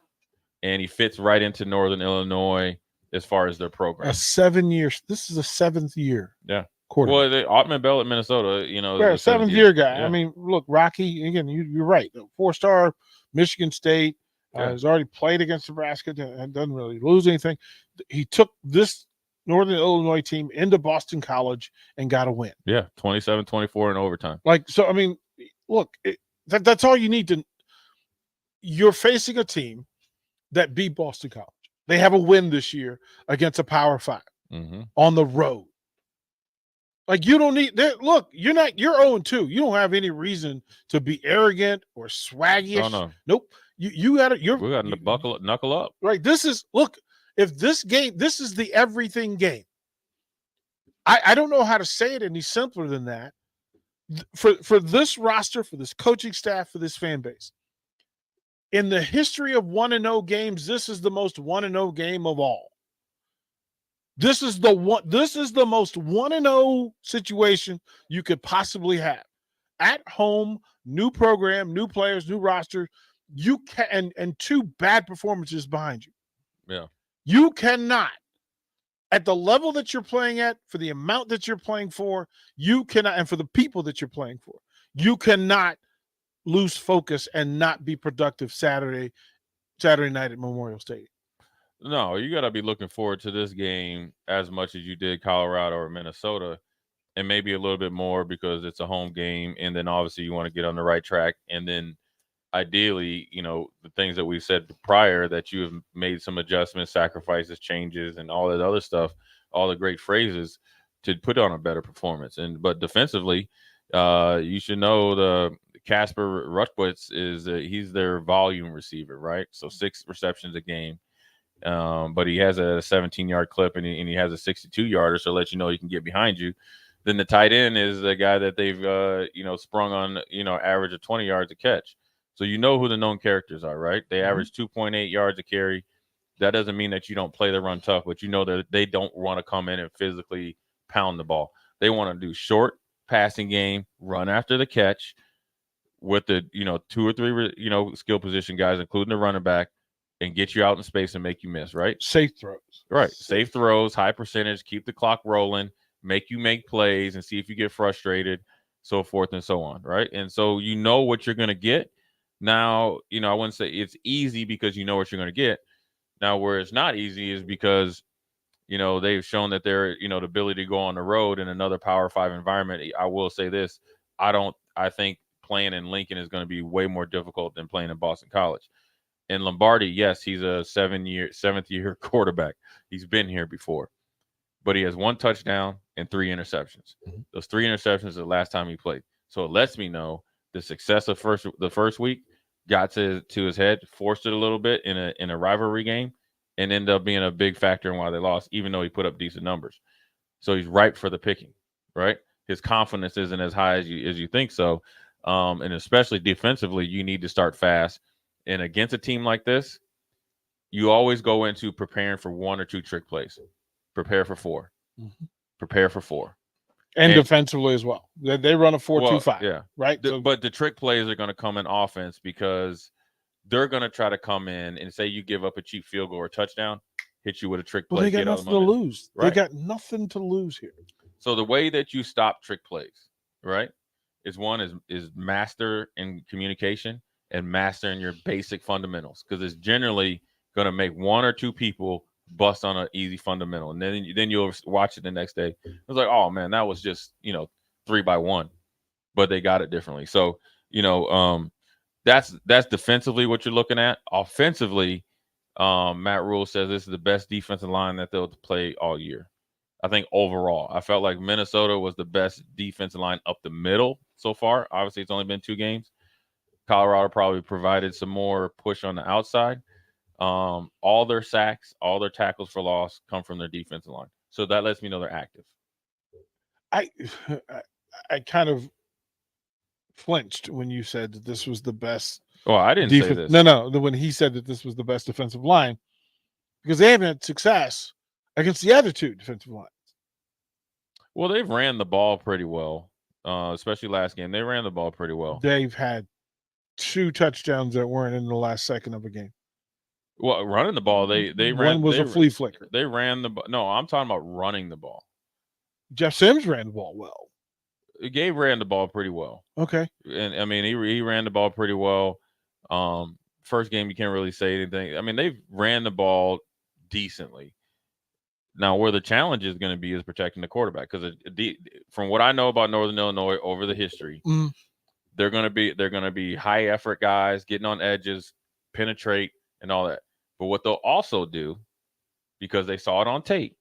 and he fits right into Northern Illinois as far as their program. 7 years. This is a 7th year. Yeah. Quarterback. Well, Ottman Bell at Minnesota, Yeah, 7th year guy. Yeah. I mean, look, Rocky, again, you're right. 4-star, Michigan State, has already played against Nebraska and doesn't really lose anything. He took this Northern Illinois team into Boston College and got a win. Yeah, 27-24 in overtime. So, I mean, look, that's all you need to – you're facing a team that beat Boston College. They have a win this year against a Power 5 on the road. Like, you don't need – look, you're 0-2. You don't have any reason to be arrogant or swaggish. Oh, no. Nope. We got to knuckle up. Right. This is – look, if this game – this is the everything game. I don't know how to say it any simpler than that. For this roster, for this coaching staff, for this fan base, in the history of 1-0 games, this is the most 1-0 game of all. This is the most 1-0 situation you could possibly have. At home, new program, new players, new roster. You can and 2 bad performances behind you. Yeah. You cannot, at the level that you're playing at, for the amount that you're playing for, you cannot, and for the people that you're playing for, you cannot lose focus and not be productive Saturday night at Memorial Stadium. No, you got to be looking forward to this game as much as you did Colorado or Minnesota, and maybe a little bit more because it's a home game, and then obviously you want to get on the right track, and then ideally, the things that we've said prior, that you have made some adjustments, sacrifices, changes, and all that other stuff, all the great phrases to put on a better performance. But defensively, you should know the Casper Rutwitz he's their volume receiver, right? So 6 receptions a game. But he has a 17-yard clip and he has a 62-yarder, so let you know he can get behind you. Then the tight end is the guy that they've sprung on, average of 20 yards a catch. So you know who the known characters are, right? They average 2.8 yards a carry. That doesn't mean that you don't play the run tough, but you know that they don't want to come in and physically pound the ball. They want to do short passing game, run after the catch with the 2 or 3 skill position guys, including the running back, and get you out in space and make you miss, right? Safe throws. Right. Safe throws, high percentage, keep the clock rolling, make you make plays and see if you get frustrated, so forth and so on, right? And so you know what you're going to get. Now, I wouldn't say it's easy because you know what you're going to get. Now, where it's not easy is because, they've shown that they're, the ability to go on the road in another Power 5 environment. I will say this. I think playing in Lincoln is going to be way more difficult than playing in Boston College. And Lombardi, yes, he's a 7th-year quarterback. He's been here before. But he has 1 touchdown and 3 interceptions. Those 3 interceptions are the last time he played. So it lets me know the success of the first week got to his head, forced it a little bit in a rivalry game, and ended up being a big factor in why they lost, even though he put up decent numbers. So he's ripe for the picking, right? His confidence isn't as high as you think so. And especially defensively, you need to start fast. And against a team like this, you always go into preparing for 1 or 2 trick plays. Prepare for 4. Prepare for 4. And defensively as well. They run a 4-2-5. Yeah. Right? But the trick plays are going to come in offense because they're going to try to come in and say you give up a cheap field goal or touchation, hit you with a trick play. Well, they got nothing to lose. Right? They got nothing to lose here. So the way that you stop trick plays, right, is master in communication and master in your basic fundamentals, because it's generally going to make 1 or 2 people bust on an easy fundamental, and then you'll watch it the next day. It was like, oh man, that was just 3-by-1, but they got it differently. So that's defensively what you're looking at. Offensively, Matt Rule says this is the best defensive line that they'll play all year. I think overall, I felt like Minnesota was the best defensive line up the middle so far. Obviously, it's only been 2 games. Colorado probably provided some more push on the outside. All their sacks, all their tackles for loss come from their defensive line. So that lets me know they're active. I kind of flinched when you said that this was the best. Well, I didn't say this. No. When he said that this was the best defensive line, because they haven't had success against the other two defensive lines. Well, they've ran the ball pretty well, especially last game. They ran the ball pretty well. They've had 2 touchdowns that weren't in the last second of a game. Well, running the ball, they ran. One was a flea flicker. They ran the. No, I'm talking about running the ball. Jeff Sims ran the ball well. Gabe ran the ball pretty well. Okay. And I mean, he ran the ball pretty well. First game, you can't really say anything. I mean, they've ran the ball decently. Now, where the challenge is going to be is protecting the quarterback, because from what I know about Northern Illinois over the history, they're going to be high effort guys, getting on edges, penetrate, and all that. But what they'll also do, because they saw it on tape,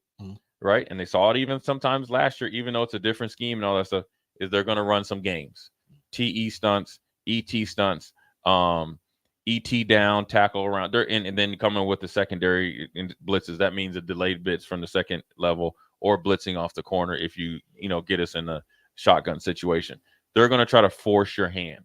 right, and they saw it even sometimes last year, even though it's a different scheme and all that stuff, is they're going to run some games, TE stunts, ET stunts, ET down, tackle around, and then coming with the secondary blitzes. That means a delayed blitz from the second level, or blitzing off the corner if you get us in a shotgun situation. They're going to try to force your hand,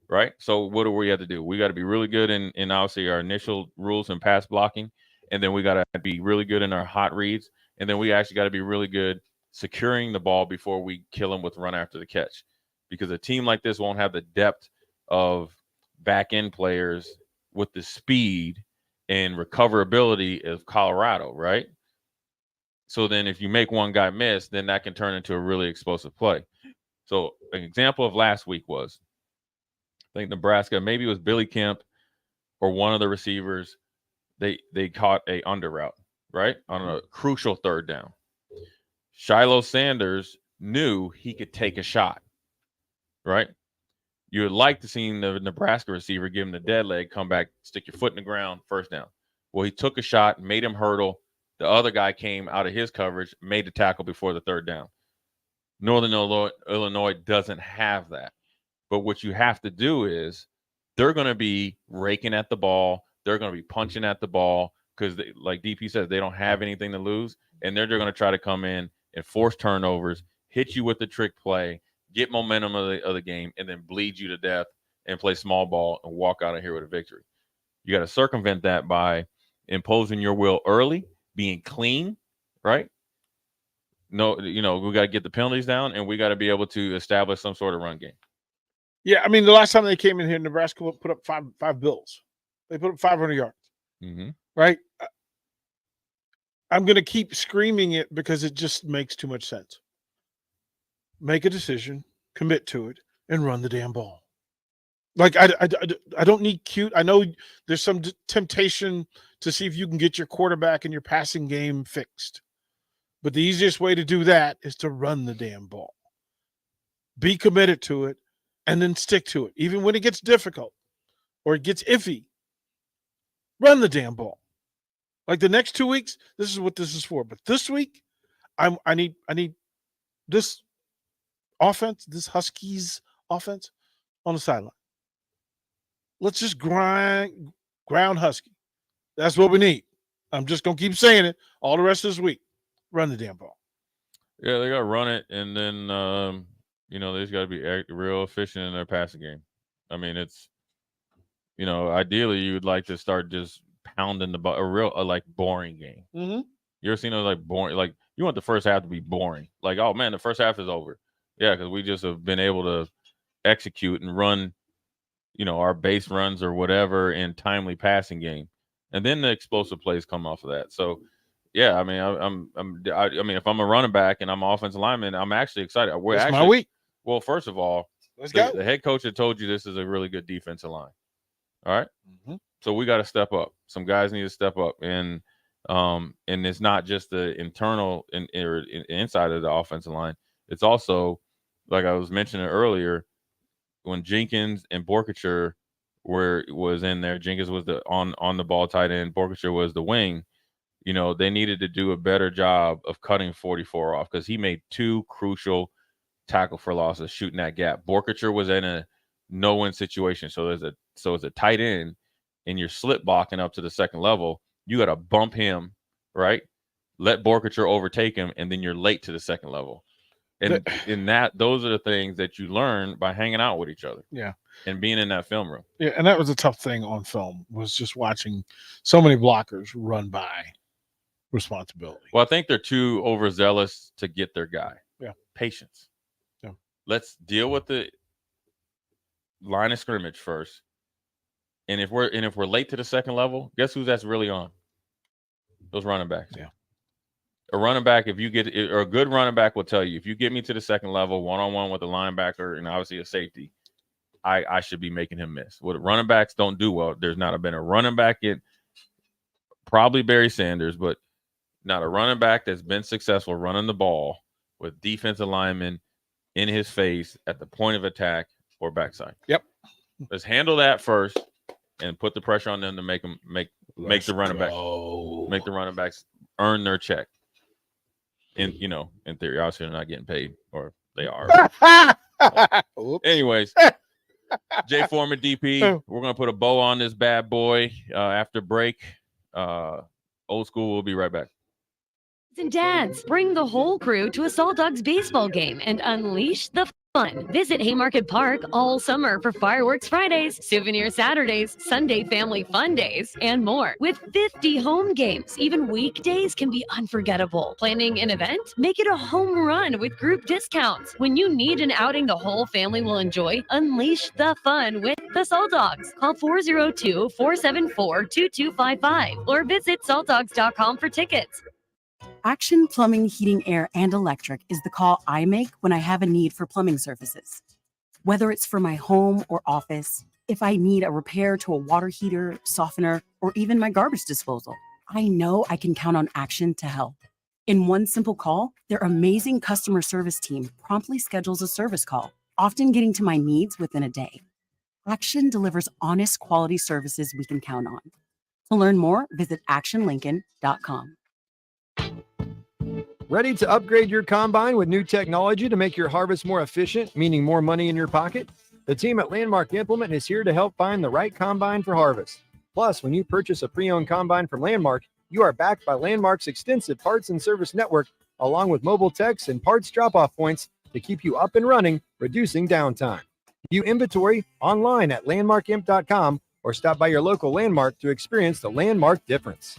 right? So what do we have to do? We got to be really good in obviously our initial rules and pass blocking, and then we got to be really good in our hot reads, and then we actually got to be really good securing the ball before we kill them with run after the catch, because a team like this won't have the depth of back end players with the speed and recoverability of Colorado, right? So then if you make one guy miss, then that can turn into a really explosive play. So an example of last week was, I think Nebraska, maybe it was Billy Kemp or one of the receivers, they caught a under route, right, on a crucial third down. Shiloh Sanders knew he could take a shot, right? You would like to see the Nebraska receiver give him the dead leg, come back, stick your foot in the ground, first down. Well, he took a shot, made him hurdle. The other guy came out of his coverage, made the tackle before the third down. Northern Illinois doesn't have that. But what you have to do is they're going to be raking at the ball. They're going to be punching at the ball because, like DP says, they don't have anything to lose. And they're going to try to come in and force turnovers, hit you with the trick play, get momentum of the game, and then bleed you to death and play small ball and walk out of here with a victory. You got to circumvent that by imposing your will early, being clean, right? No, we got to get the penalties down, and we got to be able to establish some sort of run game. Yeah, I mean, the last time they came in here, Nebraska put up five bills. They put up 500 yards, right? I'm going to keep screaming it because it just makes too much sense. Make a decision, commit to it, and run the damn ball. Like, I don't need cute. I know there's some temptation to see if you can get your quarterback and your passing game fixed. But the easiest way to do that is to run the damn ball. Be committed to it, and then stick to it. Even when it gets difficult or it gets iffy, run the damn ball. Like the next 2 weeks, this is what this is for. But this week, I need this offense, this Huskies offense on the sideline. Let's just ground Husky. That's what we need. I'm just going to keep saying it all the rest of this week. Run the damn ball. Yeah, they got to run it, and then, they just got to be real efficient in their passing game. I mean, it's, ideally you would like to start just pounding the ball, a real boring game. Mm-hmm. You ever seen those boring? Like, you want the first half to be boring. Like, oh man, the first half is over. Yeah, because we just have been able to execute and run, our base runs or whatever in timely passing game, and then the explosive plays come off of that. So, yeah, I mean, I mean, if I'm a running back and I'm an offensive lineman, I'm actually excited. It's my week. Well, first of all, let's go. The head coach had told you this is a really good defensive line. All right. Mm-hmm. So we got to step up. Some guys need to step up, and it's not just the internal and inside of the offensive line. It's also, like I was mentioning earlier, when Jenkins and Borkature was in there. Jenkins was the on the ball tight end. Borkature was the wing. They needed to do a better job of cutting 44 off, because he made 2 crucial tackle for losses shooting that gap. Borkature was in a no-win situation, so as a tight end and you're slip blocking up to the second level, you got to bump him, right? Let Borkature overtake him, and then you're late to the second level. And in that, those are the things that you learn by hanging out with each other. Yeah. And being in that film room. Yeah, and that was a tough thing on film, was just watching so many blockers run by responsibility. Well, I think they're too overzealous to get their guy. Yeah. Patience. Yeah. Let's deal with the line of scrimmage first. And if we're late to the second level, guess who that's really on? Those running backs. Yeah. A running back, or a good running back will tell you, if you get me to the second level, one-on-one with a linebacker and obviously a safety, I should be making him miss. What running backs don't do well, there's not been a running back in probably Barry Sanders, but not a running back that's been successful running the ball with defensive linemen in his face at the point of attack or backside. Yep. Let's handle that first and put the pressure on them to make the running backs earn their check. In theory, obviously they're not getting paid, or they are. Anyways, Jay Foreman DP, we're gonna put a bow on this bad boy after break. Old School will be right back. And dads, bring the whole crew to a Salt Dogs baseball game and unleash the fun. Visit Haymarket Park all summer for fireworks Fridays, souvenir Saturdays, Sunday family fun days, and more. With 50 home games, even weekdays can be unforgettable. Planning an event? Make it a home run with group discounts. When you need an outing the whole family will enjoy, unleash the fun with the Salt Dogs. Call 402-474-2255 or visit saltdogs.com for tickets. Action Plumbing, Heating, Air, and Electric is the call I make when I have a need for plumbing services. Whether it's for my home or office, if I need a repair to a water heater, softener, or even my garbage disposal, I know I can count on Action to help. In one simple call, their amazing customer service team promptly schedules a service call, often getting to my needs within a day. Action delivers honest, quality services we can count on. To learn more, visit actionlincoln.com. Ready to upgrade your combine with new technology to make your harvest more efficient, meaning more money in your pocket? The team at Landmark Implement is here to help find the right combine for harvest. Plus, when you purchase a pre-owned combine from Landmark, you are backed by Landmark's extensive parts and service network, along with mobile techs and parts drop-off points to keep you up and running, reducing downtime. View inventory online at landmarkimp.com or stop by your local Landmark to experience the Landmark difference.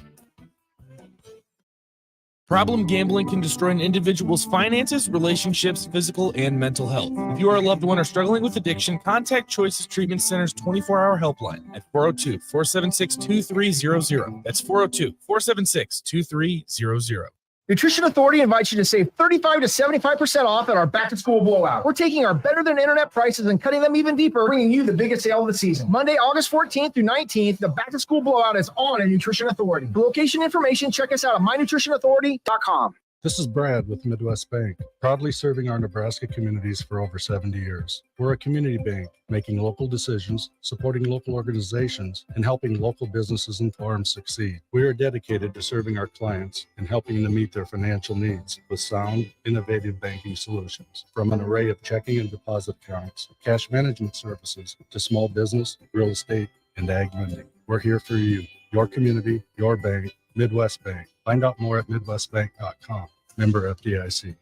Problem gambling can destroy an individual's finances, relationships, physical, and mental health. If you or a loved one are struggling with addiction, contact Choices Treatment Center's 24-hour helpline at 402-476-2300. That's 402-476-2300. Nutrition Authority invites you to save 35 to 75% off at our back-to-school blowout. We're taking our better-than-internet prices and cutting them even deeper, bringing you the biggest sale of the season. Monday, August 14th through 19th, the back-to-school blowout is on at Nutrition Authority. For location information, check us out at mynutritionauthority.com. This is Brad with Midwest Bank, proudly serving our Nebraska communities for over 70 years. We're a community bank, making local decisions, supporting local organizations, and helping local businesses and farms succeed. We are dedicated to serving our clients and helping them meet their financial needs with sound, innovative banking solutions. From an array of checking and deposit accounts, cash management services, to small business, real estate, and ag lending. We're here for you, your community, your bank, Midwest Bank. Find out more at midwestbank.com. Member FDIC.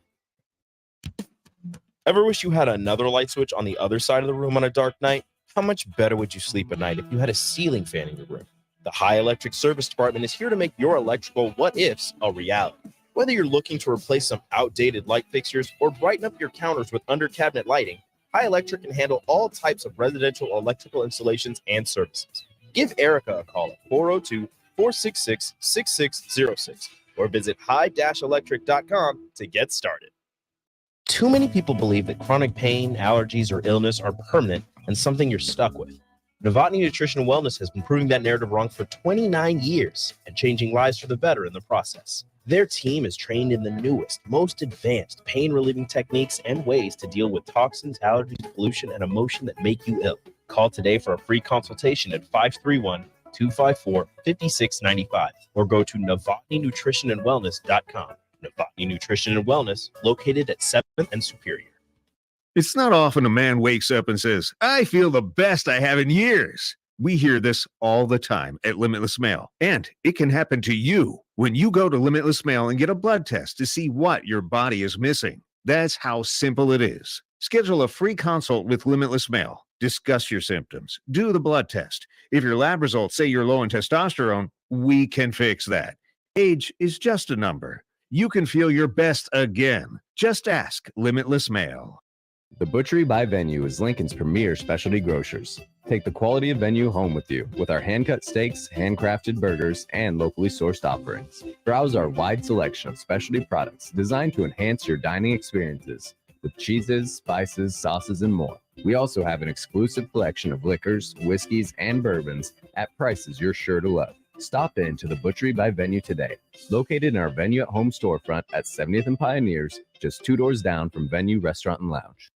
Ever wish you had another light switch on the other side of the room on a dark night? How much better would you sleep at night if you had a ceiling fan in your room? The High Electric Service Department is here to make your electrical what-ifs a reality. Whether you're looking to replace some outdated light fixtures or brighten up your counters with under-cabinet lighting, High Electric can handle all types of residential electrical installations and services. Give Erica a call at 402-466-6606 or visit high-electric.com to get started. Too many people believe that chronic pain, allergies, or illness are permanent and something you're stuck with. Novotny Nutrition and Wellness has been proving that narrative wrong for 29 years and changing lives for the better in the process. Their team is trained in the newest, most advanced pain-relieving techniques and ways to deal with toxins, allergies, pollution, and emotion that make you ill. Call today for a free consultation at 531-254-5695 or go to NovotnyNutritionandWellness.com. Novotny Nutrition and Wellness, located at 7th and Superior. It's not often a man wakes up and says, I feel the best I have in years. We hear this all the time at Limitless Mail, and it can happen to you when you go to Limitless Mail and get a blood test to see what your body is missing. That's how simple it is. Schedule a free consult with Limitless Male. Discuss your symptoms. Do the blood test. If your lab results say you're low in testosterone, we can fix that. Age is just a number. You can feel your best again. Just ask Limitless Male. The Butchery by Venue is Lincoln's premier specialty grocers. Take the quality of Venue home with you with our hand-cut steaks, handcrafted burgers, and locally sourced offerings. Browse our wide selection of specialty products designed to enhance your dining experiences with cheeses, spices, sauces, and more. We also have an exclusive collection of liquors, whiskeys, and bourbons at prices you're sure to love. Stop in to the Butchery by Venue today, located in our Venue at Home storefront at 70th and Pioneers, just 2 doors down from Venue Restaurant and Lounge.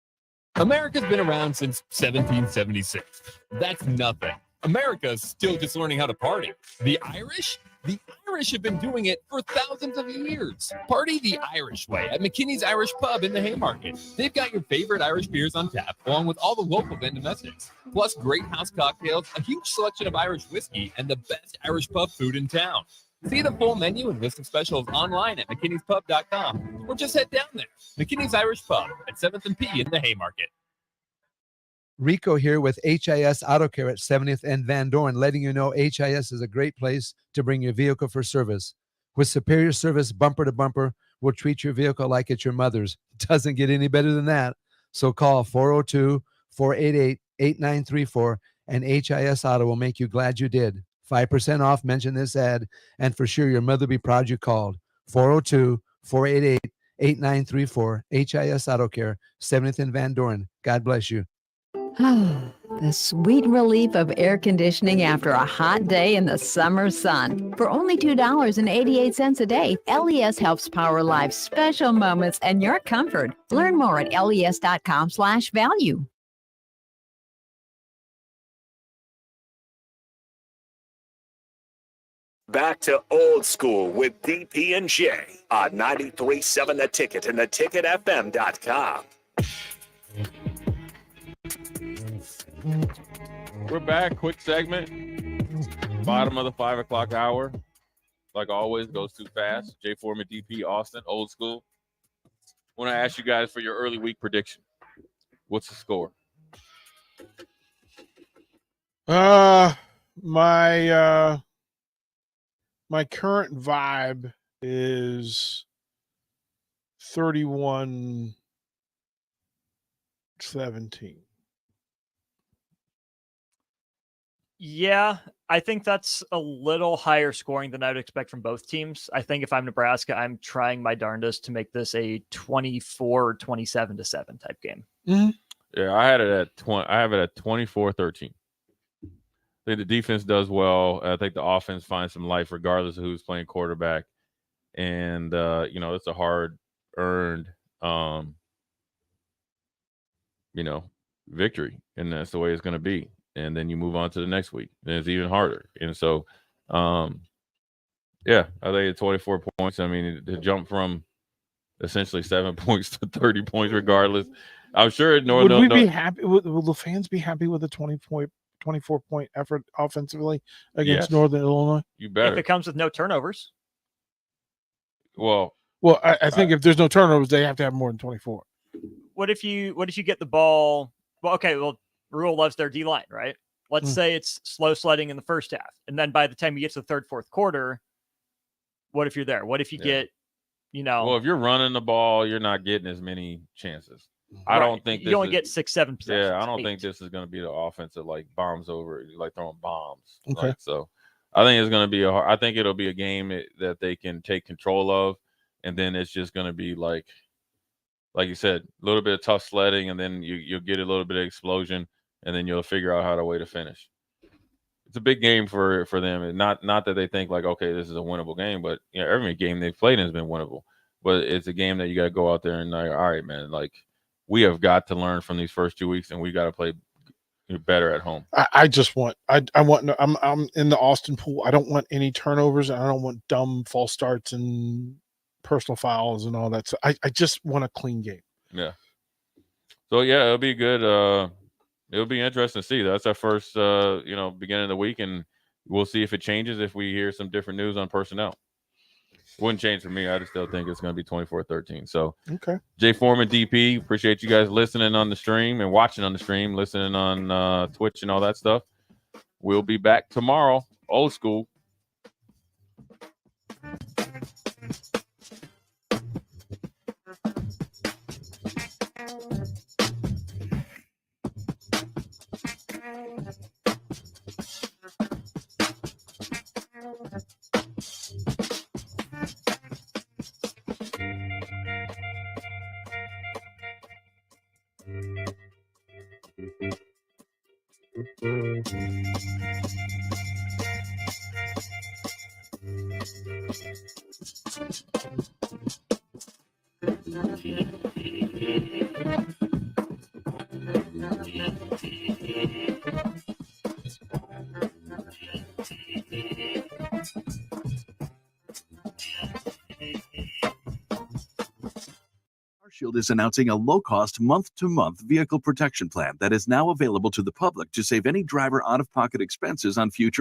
America's been around since 1776. That's nothing. America's still just learning how to party. The Irish? The Irish have been doing it for thousands of years. Party the Irish way at McKinney's Irish Pub in the Haymarket. They've got your favorite Irish beers on tap, along with all the local and domestics. Plus great house cocktails, a huge selection of Irish whiskey, and the best Irish pub food in town. See the full menu and list of specials online at mckinneyspub.com or just head down there. McKinney's Irish Pub at 7th and P in the Haymarket. Rico here with HIS Auto Care at 70th and Van Dorn, letting you know HIS is a great place to bring your vehicle for service. With superior service bumper to bumper, we'll treat your vehicle like it's your mother's. Doesn't get any better than that. So call 402-488-8934 and HIS Auto will make you glad you did. 5% off, mention this ad, and for sure your mother will be proud you called. 402-488-8934, HIS Auto Care, 70th and Van Dorn. God bless you. The sweet relief of air conditioning after a hot day in the summer sun. For only $2.88 a day, LES helps power life's special moments and your comfort. Learn more at les.com/value. Back to Old School with DP and J on 93.7 The Ticket and theticketfm.com. We're back. Quick segment. Bottom of the 5 o'clock hour. Like always, goes too fast. Jay Foreman, DP, Austin, Old School. Want to ask you guys for your early week prediction. What's the score? My current vibe is 31-17. Yeah, I think that's a little higher scoring than I would expect from both teams. I think if I'm Nebraska, I'm trying my darndest to make this a 24-27-7 type game. Mm-hmm. Yeah, I had it at 20. I have it at 24-13. I think the defense does well. I think the offense finds some life regardless of who's playing quarterback. And, it's a hard-earned, victory. And that's the way it's going to be. And then you move on to the next week. And it's even harder. And so, I think it's 24 points. I mean, to jump from essentially 7 points to 30 points regardless. I'm sure Would we be happy? Will the fans be happy with a 24-point effort offensively against Northern Illinois? You better. If it comes with no turnovers. Well, I think if there's no turnovers, they have to have more than 24. What if you get the ball? Well, okay. Well, Rule loves their D line, right? Let's say it's slow sledding in the first half, and then by the time you get to the third, fourth quarter, what if you're there? What if you get, Well, if you're running the ball, you're not getting as many chances. I Right. don't think You only get 6-7 possessions. Yeah, I don't 8. think this is going to be the offense that like bombs over, like throwing bombs. Okay. Like, so I think it's going to be I think it'll be a game that they can take control of, and then it's just going to be like you said, a little bit of tough sledding, and then you'll get a little bit of explosion, and then you'll figure out how to way to finish. It's a big game for them, and not that they think like, okay, this is a winnable game, but every game they've played in has been winnable. But it's a game that you got to go out there and like, all right, man, like we have got to learn from these first 2 weeks, and we got to play better at home. I'm in the Austin pool. I don't want any turnovers, and I don't want dumb false starts and personal fouls and all that. So I just want a clean game. Yeah. So yeah, it'll be good. It'll be interesting to see. That's our first beginning of the week, and we'll see if it changes if we hear some different news on personnel. Wouldn't change for me. I just still think it's going to be 24-13. So, Okay. Jay Foreman, DP, appreciate you guys listening on the stream and watching on the stream, listening on Twitch and all that stuff. We'll be back tomorrow, old school. Shield is announcing a low-cost month-to-month vehicle protection plan that is now available to the public to save any driver out-of-pocket expenses on future